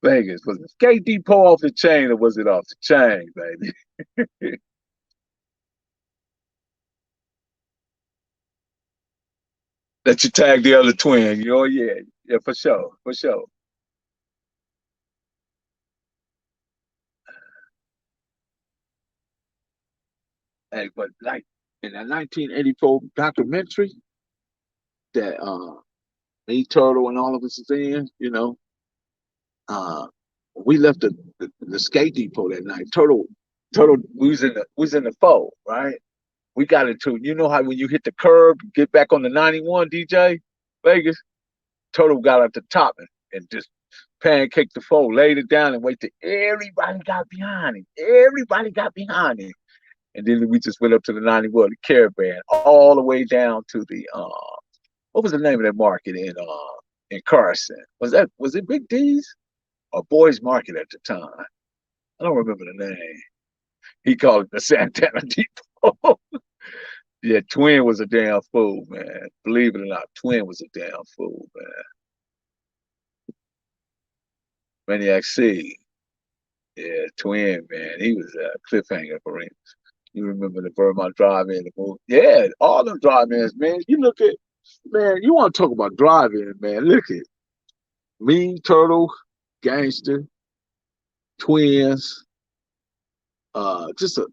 Vegas, was the skate depot off the chain or was it off the chain, baby? That you tag the other twin. Oh yeah, yeah, for sure, for sure. Hey, but like in that 1984 documentary that me, Turtle, and all of us is in, uh, we left the skate depot that night. Turtle, we was in the foe, right? We got into, how when you hit the curb, get back on the 91 DJ Vegas, Turtle got at the top and just pancaked the foe, laid it down and wait till everybody got behind him. Everybody got behind him. And then we just went up to the 91, the caravan, all the way down to the what was the name of that market in Carson? Was it Big D's or Boys Market at the time? I don't remember the name. He called it the Santana Depot. Yeah, Twin was a damn fool, man. Believe it or not, Twin was a damn fool, man. Maniac C. Yeah, Twin, man. He was a cliffhanger for him. You remember the Vermont Drive-In, the movie? Yeah, all them drive-ins, man. You look at, man, you want to talk about drive-in, man. Look at Mean Turtle, Gangster, Twins, just a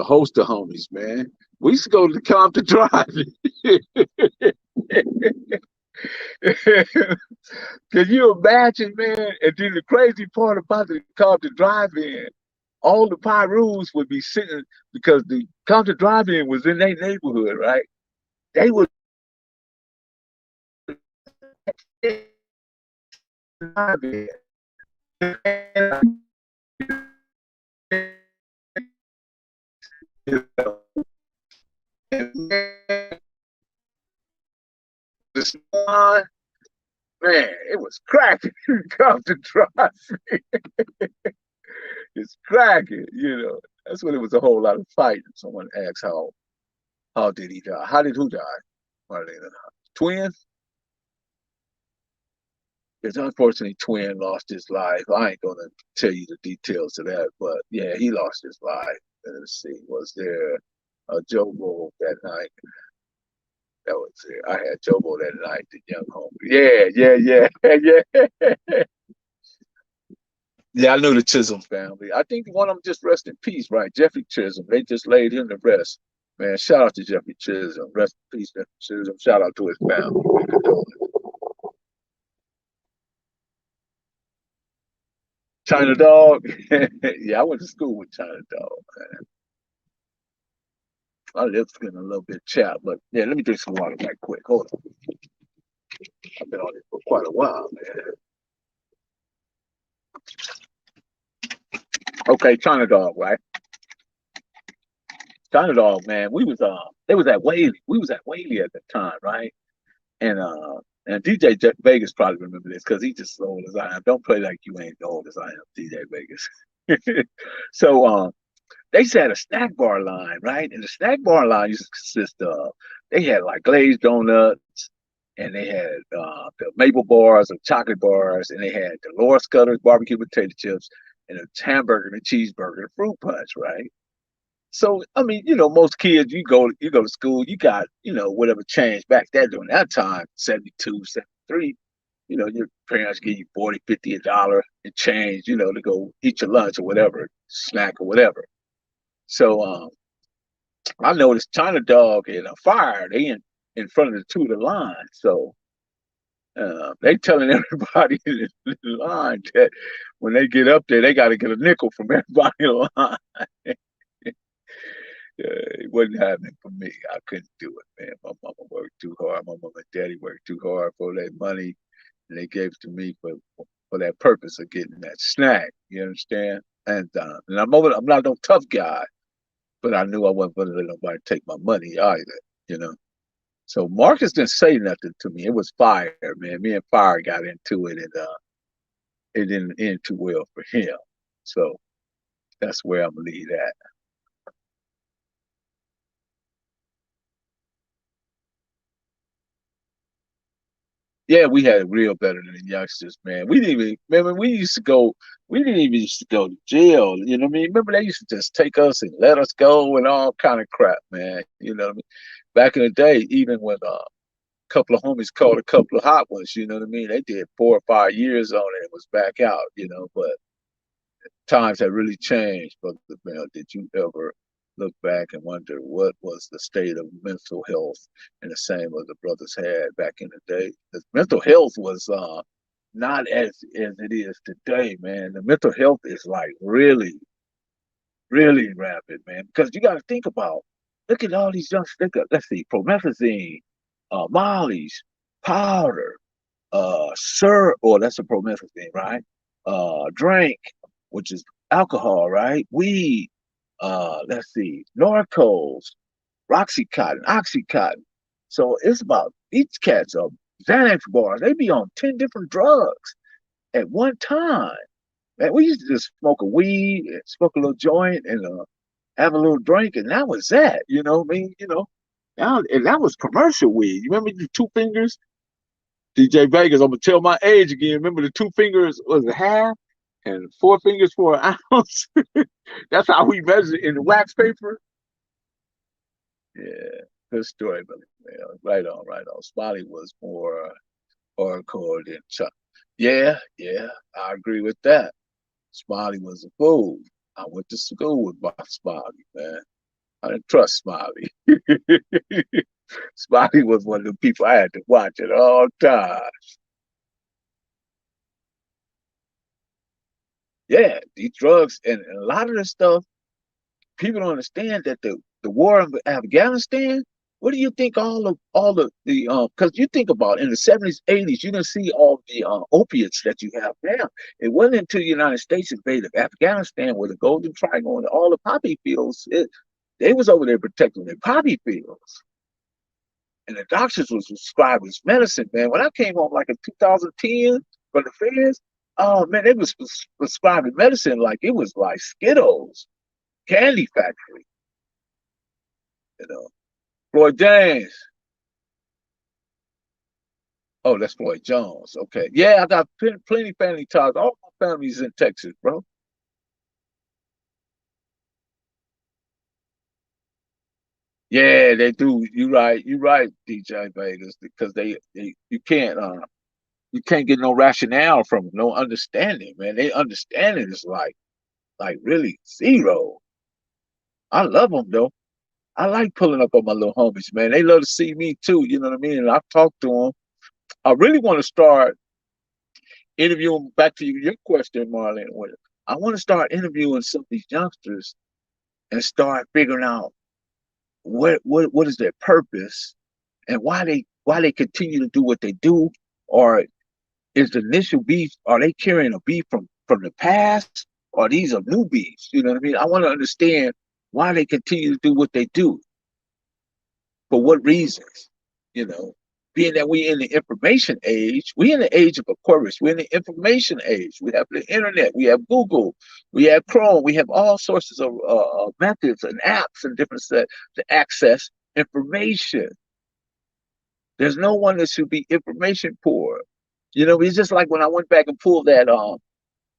host of homies, man. We used to go to the Compton Drive. Can you imagine, man? And then the crazy part about the Compton Drive-In, all the Pyrus would be sitting because the Compton Drive-In was in their neighborhood, right? They would drive in. The man, it was cracking. Compton Drive. It's cracking. That's when it was a whole lot of fighting. Someone asked how did he die? How did who die? Marlena. Twin? Because unfortunately Twin lost his life. I ain't gonna tell you the details of that, but yeah, he lost his life. Let's see, was there a Jobo that night? That was it. I had Jobo that night, the young homie. Yeah, yeah. Yeah, I knew the Chisholm family. I think one of them just rest in peace, right? Jeffrey Chisholm. They just laid him to rest. Man, shout out to Jeffrey Chisholm. Rest in peace, Jeffrey Chisholm. Shout out to his family. China Dog. Yeah, I went to school with China Dog, man. My lips getting a little bit chapped, but yeah, let me drink some water right quick. Hold on. I've been on it for quite a while, man. Okay, China Dog, right? China Dog, man. They was at Whaley. We was at Whaley at the time, right? And DJ Vegas probably remember this because he's just as old as I am. Don't play like you ain't as old as I am, DJ Vegas. So they had a snack bar line, right? And the snack bar line used to consist of they had like glazed donuts, and they had the maple bars or chocolate bars, and they had the Laura Scudder's barbecue potato chips, and a hamburger and a cheeseburger and fruit punch, right? So I mean, most kids you go to school, you got, whatever change back there during that time, 72, 73, your parents give you 40, 50 a dollar and change, to go eat your lunch or whatever, snack or whatever. So I noticed China Dog and a Fire, they in front of the two of the line. So they telling everybody in the line that when they get up there, they got to get a nickel from everybody in the line. It wasn't happening for me. I couldn't do it, man. My mama worked too hard. My mama and daddy worked too hard for that money, and they gave it to me for that purpose of getting that snack. You understand? And I'm not no tough guy, but I knew I wasn't going to let nobody take my money either, you know. So Marcus didn't say nothing to me. It was Fire, man. Me and Fire got into it, and it didn't end too well for him. So that's where I'm gonna leave that. Yeah, we had real better than the youngsters, man. We didn't even remember we used to go. We didn't even used to go to jail. You know what I mean? Remember they used to just take us and let us go and all kind of crap, man. You know what I mean? Back in the day, even when a couple of homies caught a couple of hot ones, you know what I mean? They did 4 or 5 years on it and was back out, you know. But times have really changed, Brother Mel. Did you ever look back and wonder what was the state of mental health and the same as the brothers had back in the day? Because mental health was not as it is today, man. The mental health is like really, really rapid, man. Because you got to think about, look at all these young, let's see, promethazine, mollies, powder, or that's a promethazine, right? Drink, which is alcohol, right? Weed, let's see, Norcos, Roxycontin, Oxycontin. So it's about these cats are Xanax bars. They be on 10 different drugs at one time. Man, we used to just smoke a weed, and smoke a little joint, and have a little drink, and that was that. You know what I mean? You know, now, and that was commercial weed. You remember the two fingers? DJ Vegas, I'm gonna tell my age again. Remember the two fingers was a half and four fingers for an ounce. That's how we measure it in the wax paper. Yeah, good story, brother. Yeah, right on, right on. Smiley was more hardcore than Chuck. Yeah, yeah, I agree with that. Smiley was a fool. I went to school with my Smiley, man. I didn't trust Smiley. Smiley was one of the people I had to watch at all times. Yeah, these drugs and a lot of the stuff, people don't understand that the war in Afghanistan. What do you think all the because you think about in the 70s, 80s, you didn't see all the opiates that you have now. It wasn't until the United States invaded Afghanistan where the Golden Triangle and all the poppy fields, they was over there protecting their poppy fields. And the doctors was prescribing medicine, man. When I came home like in 2010 from the feds, oh man, they was prescribing medicine like it was like Skittles, candy factory, you know. Floyd James. Oh, that's Floyd Jones. Okay. Yeah, I got plenty family ties. All my family's in Texas, bro. Yeah, they do. You right. You right, DJ Vegas, because they you can't get no rationale from them, no understanding, man. They understanding is like really zero. I love them though. I like pulling up on my little homies, man. They love to see me too. You know what I mean? And I talk to them. I really want to start interviewing. Back to your question, Marlon. I want to start interviewing some of these youngsters and start figuring out what is their purpose and why they continue to do what they do, or is the initial beef, are they carrying a beef from the past, or these are new beefs? You know what I mean? I want to understand why they continue to do what they do, for what reasons, you know. Being that we in the information age, we in the age of Aquarius, we're in the information age. We have the internet, we have Google, we have Chrome, we have all sorts of methods and apps and different set to access information. There's no one that should be information poor. You know, it's just like when I went back and pulled that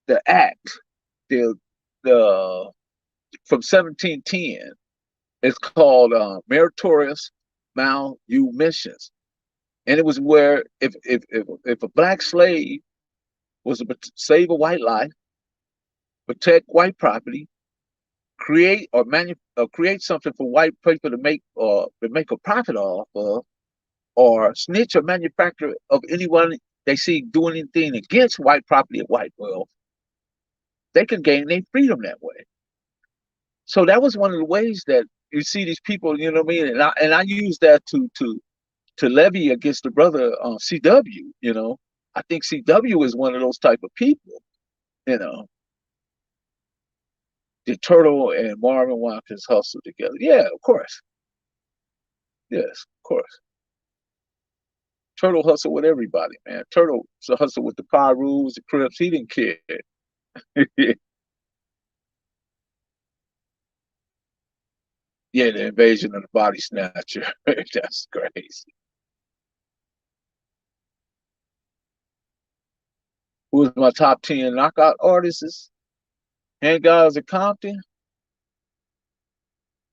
the act, the the from 1710. It's called meritorious manumissions, and it was where if a black slave was to save a white life, protect white property, create something for white people to make a profit off of, or snitch or manufacture of anyone they see doing anything against white property or white wealth, they can gain their freedom that way. So that was one of the ways that you see these people, you know what I mean? And I use that to levy against the brother CW, you know. I think CW is one of those type of people, you know. Did Turtle and Marvin Watkins hustle together? Yeah, of course. Yes, of course. Turtle hustled with everybody, man. Turtle hustled with the Pyrus, the Crips. He didn't care. Yeah, the invasion of the body snatcher. That's crazy. Who was my top 10 knockout artists? Hand guys at Compton.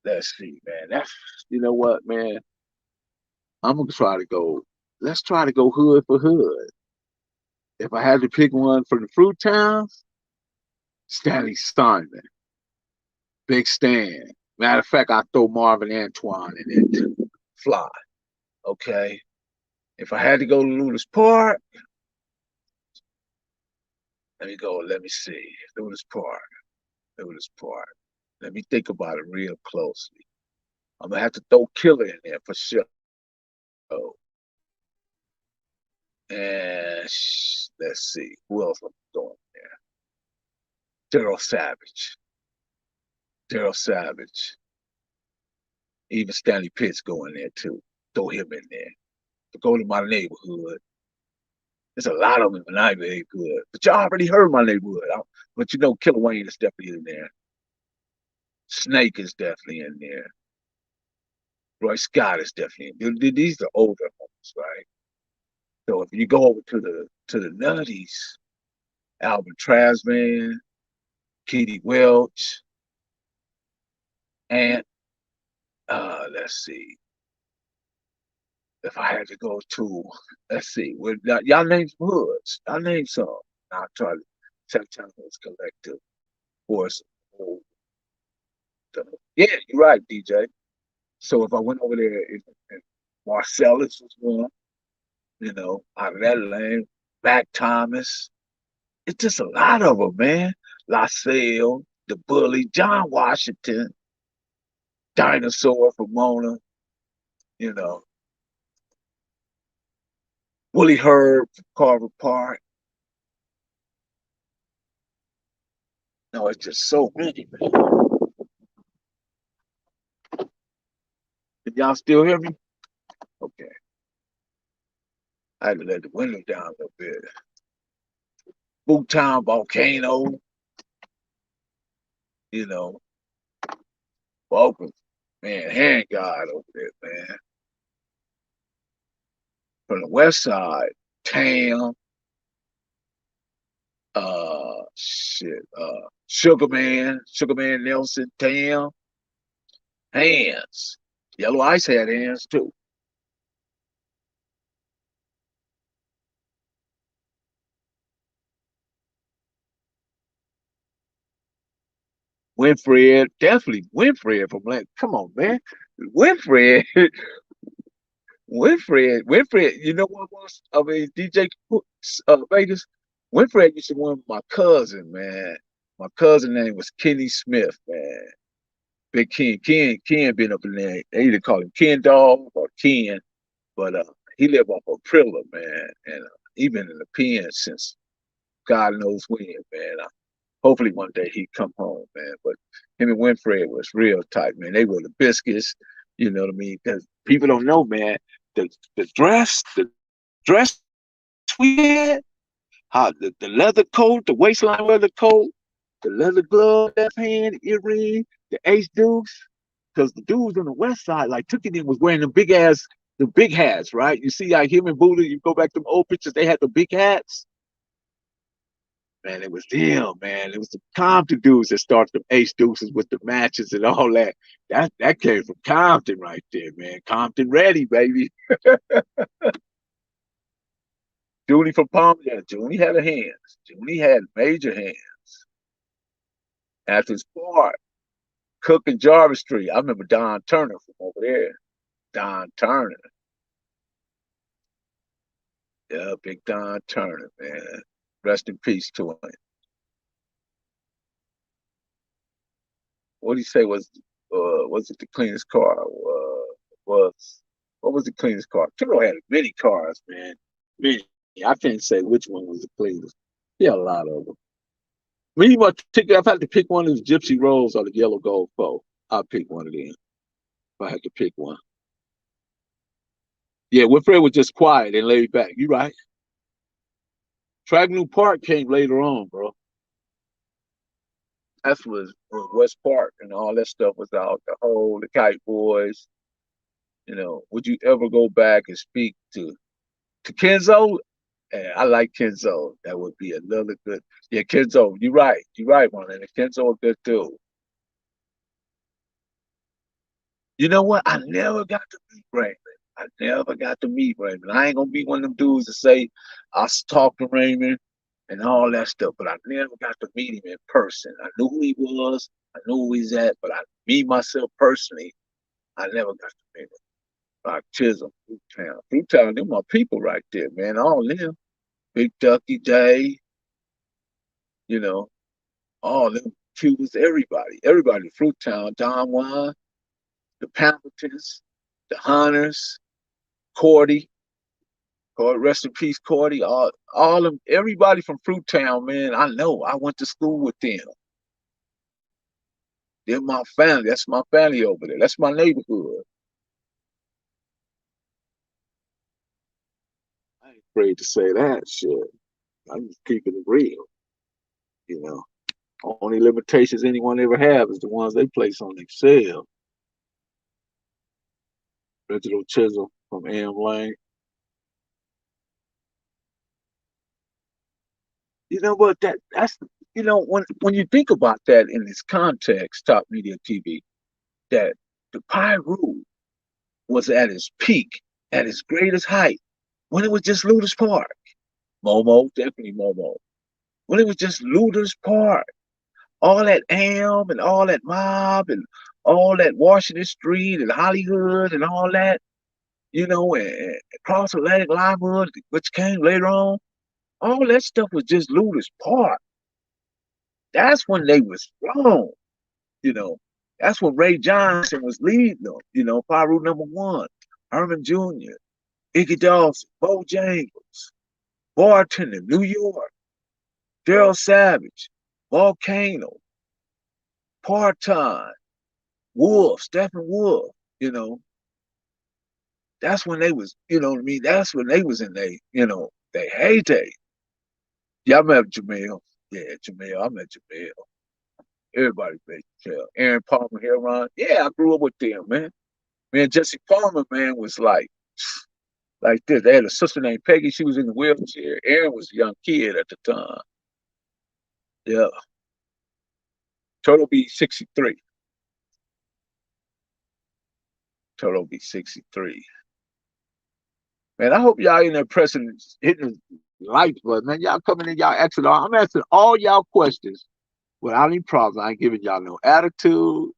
Let's see, man. That's you know what, man. I'm gonna try to go. Let's try to go hood for hood. If I had to pick one from the fruit towns, Stanley Simon, Big Stan. Matter of fact, I throw Marvin Antoine in it too. Fly. Okay. If I had to go to Luna's Park, let me go. Let me see. Luna's Park. Luna's Park. Let me think about it real closely. I'm gonna have to throw Killer in there for sure. And let's see, who else I'm throwing there? Daryl Savage. Daryl Savage. Even Stanley Pitts go in there too. Throw him in there. To go to my neighborhood. There's a lot of them in my neighborhood. But y'all already heard my neighborhood. But you know, Killer Wayne is definitely in there. Snake is definitely in there. Roy Scott is definitely in there. These are older ones, right? So if you go over to the nutties, Albert Trasman, Kitty Welch, and let's see. If I had to go to, let's see, y'all name some hoods. Y'all name some. I'll try to sometimes it's collective force. Yeah, you're right, DJ. So if I went over there, and Marcellus was one, out of that lane, Mac Thomas. It's just a lot of them, man. LaSalle, the Bully, John Washington, Dinosaur from Mona, you know, Willie Herb from Carver Park. No, it's just so many, man. Can y'all still hear me? Okay. I had to let the window down a little bit. Boomtown Volcano, you know, Vulcan, man, hand God over there, man. From the west side, Tam, Sugarman Nelson, Tam, Hands. Yellow Ice had hands too. Winfred, definitely Winfred from like, come on, man. Winfred, Winfred, you know what was? I mean, DJ Vegas. Winfred used to one with my cousin, man. My cousin name was Kenny Smith, man. Big Ken been up in there. They either call him Ken Dog or Ken, but he lived off of Prilla, man, and he been in the pen since God knows when, man. Hopefully one day he come home, man. But him and Winfred was real tight, man. They were the biscuits, you know what I mean? Because people don't know, man. The the dress we had, how the leather coat, the waistline leather coat, the leather glove, that hand, earring, the ace deuce. Because the dudes on the west side, like Tookie was wearing the big hats, right? You see, like him and Buddha, you go back to the old pictures, they had the big hats. Man, it was them, man. It was the Compton dudes that started the ace deuces with the matches and all that. That came from Compton right there, man. Compton Ready, baby. Junie from Palm, yeah, Junie had a hands. Junie had major hands. After Park, Cook and Jarvis Street. I remember Don Turner from over there. Don Turner. Yeah, big Don Turner, man. Rest in peace to him. What do you say was it the cleanest car? Was what was the cleanest car? Turo had many cars, man. Many. I can't say which one was the cleanest. Yeah, a lot of them. Me, my ticket, I've had to pick one of the Gypsy Rose or the Yellow Gold Foe. I'll pick one of them if I had to pick one. Yeah, Winfrey was just quiet and laid back. You right. New Park came later on, bro. That's was West Park and all that stuff was out. The Kite Boys. Would you ever go back and speak to Kenzo? Yeah, I like Kenzo. That would be another good. Yeah, Kenzo, you're right. You're right, man. And Kenzo a good dude. You know what? I never got to meet Raymond. I never got to meet Raymond. I ain't gonna be one of them dudes to say I talked to Raymond and all that stuff, but I never got to meet him in person. I knew who he was, I knew who he's at, but me myself personally, I never got to meet him. Like Chisholm, Fruittown, them my people right there, man. All them, Big Ducky Day, you know, all them Cubans, everybody, Fruittown, Don Juan, the Pembertons, the Hunters, Cordy, rest in peace, Cordy, all them, everybody from Fruittown, man. I know. I went to school with them. They're my family. That's my family over there. That's my neighborhood. I ain't afraid to say that shit. I'm just keeping it real. You know, only limitations anyone ever have is the ones they place on themselves. Reginald Chisholm from AM Lane. You know what? That's when you think about that in this context, Top Media TV, that the Pyru was at its peak, at its greatest height, when it was just Ludus Park. Momo, definitely Momo. When it was just Ludus Park. All that AM and all that mob and all that Washington Street and Hollywood and all that, and Cross Atlantic Limewood, which came later on, all that stuff was just Ludus Park. That's when they was strong, you know. That's when Ray Johnson was leading them, Pyro #1, Herman Jr., Iggy Dawson, Bojangles, Bartender, New York, Daryl Savage, Volcano, Part-Time, Wolf, Stephen Wolf, you know. That's when they was, you know what I mean? That's when they was in they heyday. Yeah, I met Jamel. Yeah, Jamel. I met Jamel. Everybody met Jamel. Aaron Palmer, Heron. Yeah, I grew up with them, man. Man, Jesse Palmer, man, was like this. They had a sister named Peggy. She was in the wheelchair. Aaron was a young kid at the time. Yeah. Total be 63. Total be 63. Man, I hope y'all in there pressing, hitting the like button, man. Y'all coming in, y'all asking I'm answering all y'all questions without any problems. I ain't giving y'all no attitude.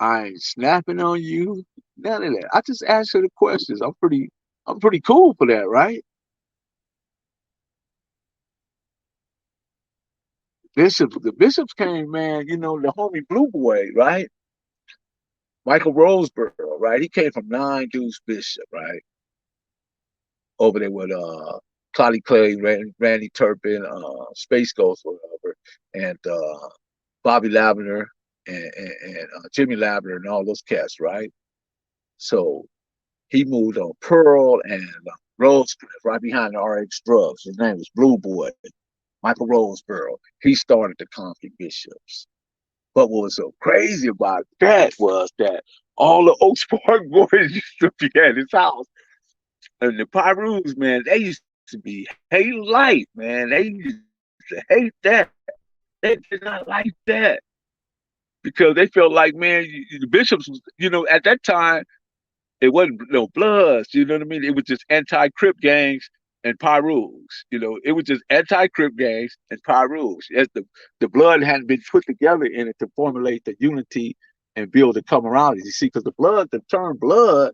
I ain't snapping on you. None of that. I just answer the questions. I'm pretty cool for that, right? The bishops came, man, the homie Blue Boy, right? Michael Roseborough, right? He came from Nine Deuce Bishop, right? Over there with Clotty Clay, Randy Turpin, Space Ghost, whatever, and Bobby Lavender and Jimmy Lavender and all those cats, right? So he moved on Pearl and Rosecliff, right behind the RX Drugs. His name was Blue Boy, Michael Roseborough. He started the Compton Bishops. But what was so crazy about that was that all the Oaks Park boys used to be at his house. And the Pyrus, man, they used to be hate life, man. They used to hate that. They did not like that because they felt like, man, the bishops was, at that time, it wasn't no Bloods, you know what I mean? It was just anti-Crip gangs and Pyrus. It was just anti-Crip gangs and Pyrus. As the blood hadn't been put together in it to formulate the unity and build the camaraderie. You see, because the term blood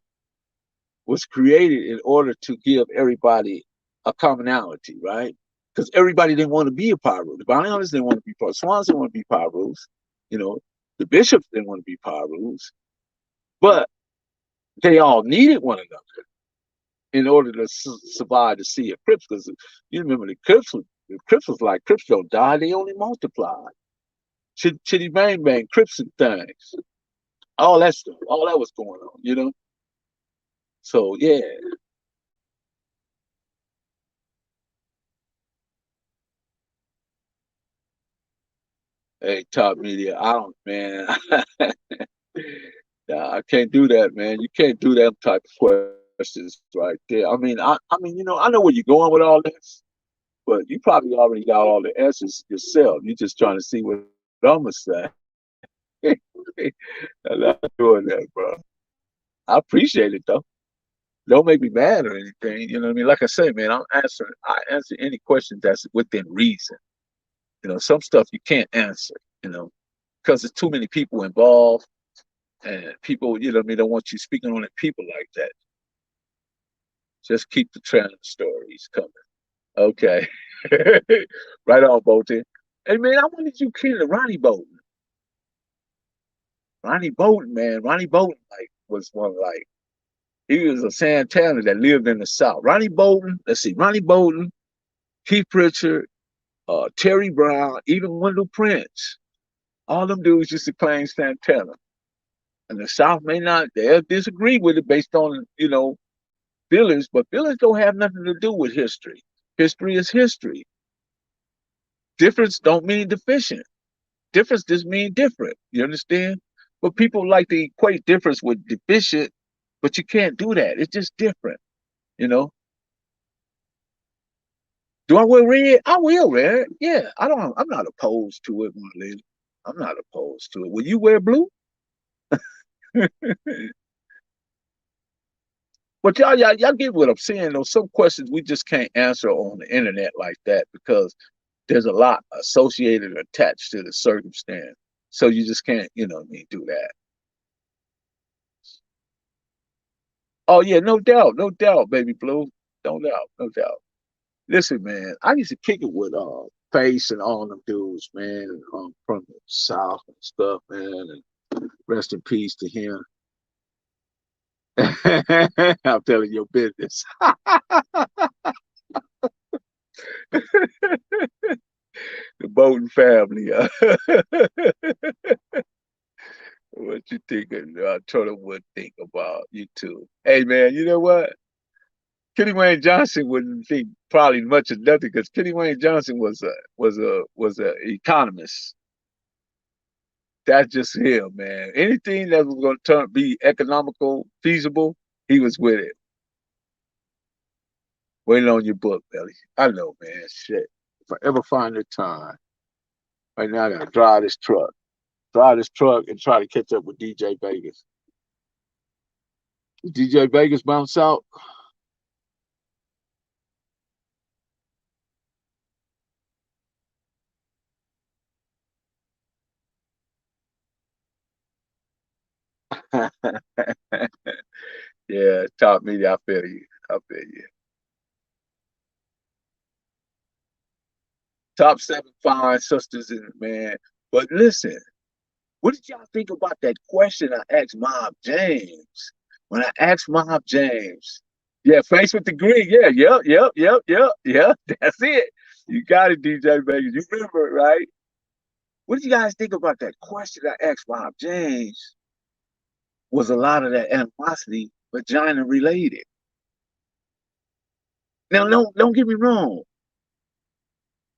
was created in order to give everybody a commonality, right? Because everybody didn't want to be a Pyru. The Bionis didn't want to be Pyrus. Swans didn't want to be Pyrus. You know, the bishops didn't want to be Pyrus. But they all needed one another in order to survive the Sea of Crips. Because you remember the Crips The Crips was like, Crips don't die, they only multiply. Chitty Bang Bang, Crips and things. All that stuff, all that was going on, you know? So, yeah. Hey, top media, I don't, man. Nah, I can't do that, man. You can't do that type of questions right there. I mean, I know where you're going with all this, but you probably already got all the answers yourself. You're just trying to see what I'm gonna say. I'm not doing that, bro. I appreciate it though. Don't make me mad or anything. You know what I mean? Like I say, man, I answer any question that's within reason. Some stuff you can't answer, you know, because there's too many people involved and people, you know what I mean, don't want you speaking on it, people like that. Just keep the trend stories coming. Okay. Right on, Bolton. Hey man, I wanted you kin to Ronnie Bolton. Ronnie Bolton, man. Ronnie Bolton like was one like he was a Santana that lived in the South. Ronnie Bolton, let's see, Ronnie Bolton, Keith Pritchard, Terry Brown, even Wendell Prince. All them dudes used to claim Santana. And the South may not, they'll disagree with it based on, feelings, but feelings don't have nothing to do with history. History is history. Difference don't mean deficient. Difference just mean different. You understand? But people like to equate difference with deficient, but you can't do that. It's just different, you know. Do I wear red? I will wear it. Yeah, I don't. I'm not opposed to it, my lady. I'm not opposed to it. Will you wear blue? But y'all get what I'm saying. Though some questions we just can't answer on the internet like that because there's a lot associated or attached to the circumstance. So you just can't, what I mean, do that. Oh yeah, no doubt, baby blue, no doubt, no doubt. Listen, man, I used to kick it with Face and all them dudes, man, from the South and stuff, man. And rest in peace to him. I'm telling your business. The Bolton family. What you thinking? Turtle would think about you too. Hey man, you know what? Kenny Wayne Johnson wouldn't think probably much of nothing because Kenny Wayne Johnson was a economist. That's just him, man. Anything that was going to be economical, feasible, he was with it. Waiting on your book, Belly. I know, man. Shit. If I ever find the time, right now I gotta drive this truck, and try to catch up with DJ Vegas. DJ Vegas bounce out. Yeah, top media. I feel you. I feel you. Top seven fine sisters in man. But listen, what did y'all think about that question I asked Mob James? When I asked Mob James, yeah, face with the green, yeah, yep. That's it. You got it, DJ Vegas. You remember it, right? What did you guys think about that question I asked Mob James? Was a lot of that animosity vagina related? Now, don't get me wrong.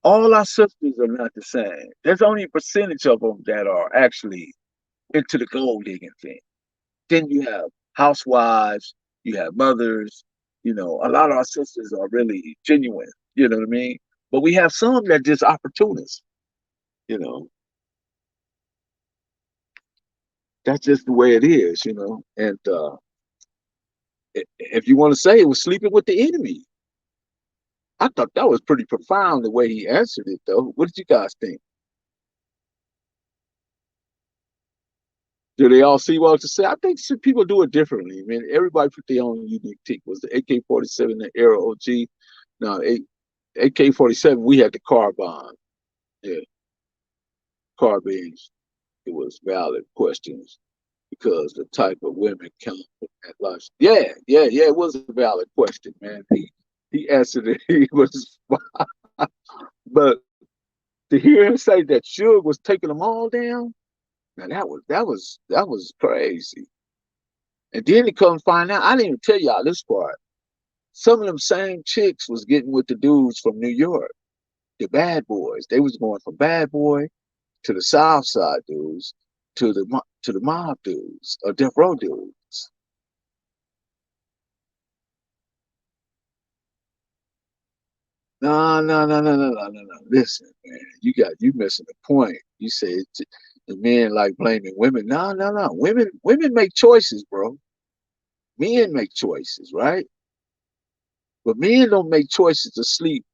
All our sisters are not the same. There's only a percentage of them that are actually into the gold digging thing. Then you have housewives, you have mothers, a lot of our sisters are really genuine, you know what I mean? But we have some that just opportunists, you know. That's just the way it is, you know. And if you want to say it was sleeping with the enemy, I thought that was pretty profound the way he answered it, though. What did you guys think? Do they all see what to say? I think some people do it differently. I mean, everybody put their own unique take. Was the AK-47 the Arrow OG? No, AK-47. We had the carbine. Yeah, carbines. It was valid questions because the type of women count at life. Yeah. It was a valid question, man. He answered it. He was But to hear him say that Suge was taking them all down, now that was crazy. And then to come find out, I didn't even tell y'all this part. Some of them same chicks was getting with the dudes from New York, the bad boys. They was going from bad boy to the South Side dudes to the mob dudes or death row dudes. No, no, no, no, no, no, no, no. Listen, man, you missing the point. You say the men like blaming women. No, no, no. Women make choices, bro. Men make choices, right? But men don't make choices to sleep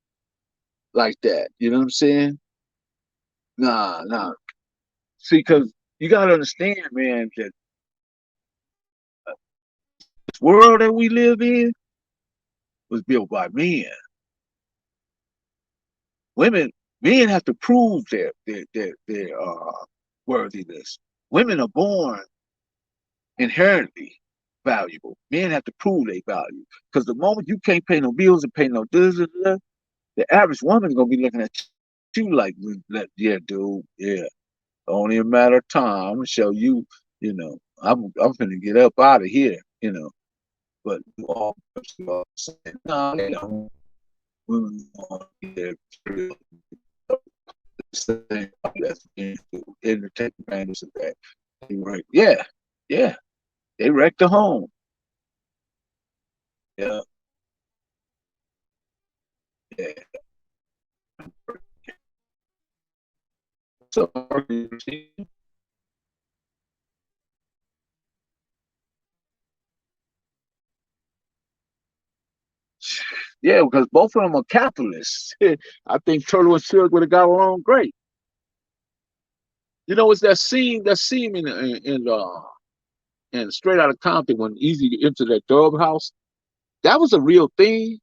like that. You know what I'm saying? Nah, nah. See, because you gotta understand, man, that this world that we live in was built by men. Women, men have to prove their worthiness. Women are born inherently valuable. Men have to prove they value. Because the moment you can't pay no bills and pay no this, the average woman's gonna be looking at you like, yeah, dude, yeah. Only a matter of time. I'm gonna show you, I'm gonna get up out of here. But you all saying, no, they don't. Women want to get their same that's and to take advantage of that. Right. Yeah. Yeah. They wrecked the home. Yeah. Yeah. So yeah, because both of them are capitalists. I think Turtle and Suge would have got along great. It's that scene in Straight Outta Compton when Easy entered that dub house. That was a real thing,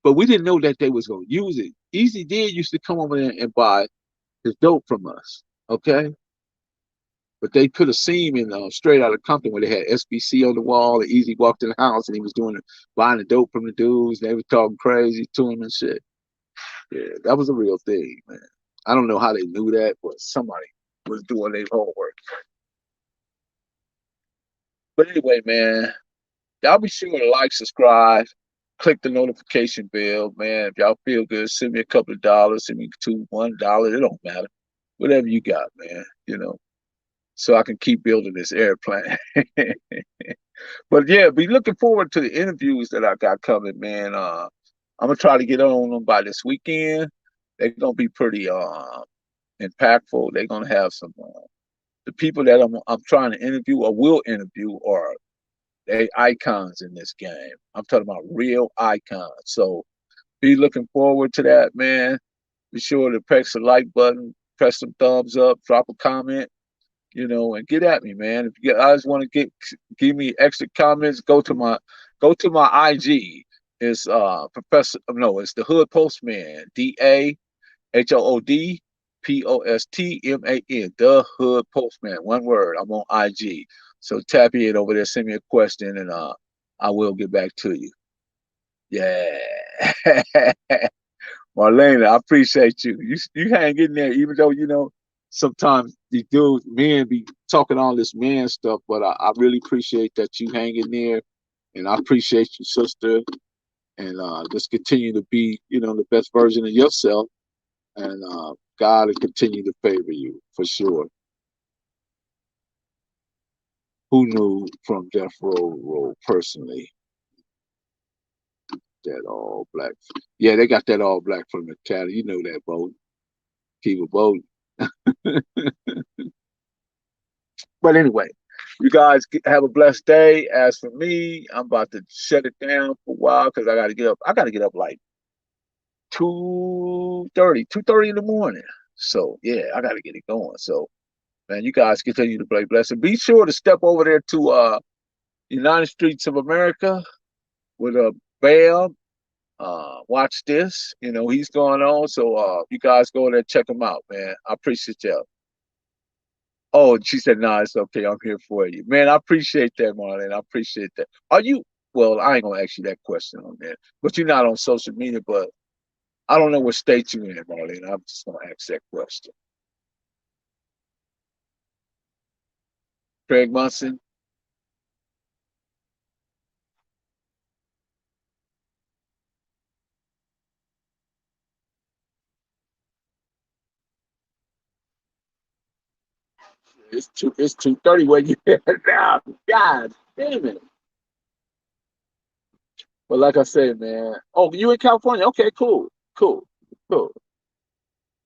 but we didn't know that they was gonna use it. Easy did used to come over there and buy his dope from us, okay? But they put a scene in Straight Outta Compton where they had SBC on the wall. And Easy walked in the house and he was buying the dope from the dudes. And they were talking crazy to him and shit. Yeah, that was a real thing, man. I don't know how they knew that, but somebody was doing their homework. But anyway, man, y'all be sure to like, subscribe, click the notification bell, man. If y'all feel good, send me a couple of dollars, send me $1. It don't matter. Whatever you got, man. So I can keep building this airplane. But yeah, be looking forward to the interviews that I got coming, man. I'm gonna try to get on them by this weekend. They're gonna be pretty impactful. They're gonna have some the people that I'm trying to interview or will interview are they icons in this game. I'm talking about real icons. So be looking forward to that, man. Be sure to press the like button, press some thumbs up, drop a comment, and get at me, man. If you guys want to give me extra comments, go to my IG. It's Professor no, it's the Hood Postman. DAHOODPOSTMAN. The Hood Postman. One word. I'm on IG. So tap in over there, send me a question, and I will get back to you. Yeah. Marlena, I appreciate you. You hang in there, even though sometimes these dudes, men, be talking all this man stuff. But I really appreciate that you hang in there, and I appreciate you, sister. And just continue to be, the best version of yourself, and God will continue to favor you for sure. Who knew from Death Row personally that all black? Yeah, they got that all black from the mentality. You know that, Bo. Keep it voting. But anyway, you guys have a blessed day. As for me, I'm about to shut it down for a while because I got to get up. I got to get up like 2:30 in the morning. So yeah, I got to get it going. So man, you guys continue to play blessed. Be sure to step over there to United Streets of America with a Bam. Watch this. He's going on. So you guys go there, check him out, man. I appreciate y'all. Oh, she said, "No, it's okay. I'm here for you, man." I appreciate that, Marlon. I appreciate that. Are you? Well, I ain't gonna ask you that question on there, but you're not on social media. But I don't know what state you in, Marlene. I'm just gonna ask that question. Craig Munson. It's 2:30 where you at now. God damn it. But like I said, man. Oh, you in California? Okay, cool, cool, cool.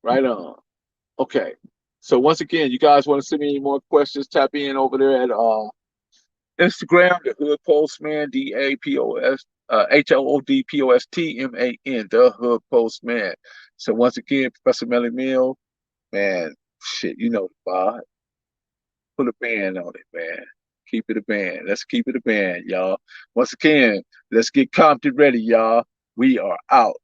Right on. Okay. So once again, you guys want to send me any more questions? Tap in over there at Instagram, the Hood Postman, DAPOS HOODPOSTMAN, the Hood Postman. So once again, Professor Melly Mill, man, shit, you know the vibe. Put a band on it, man. Keep it a band. Let's keep it a band, y'all. Once again, let's get Compton ready, y'all. We are out.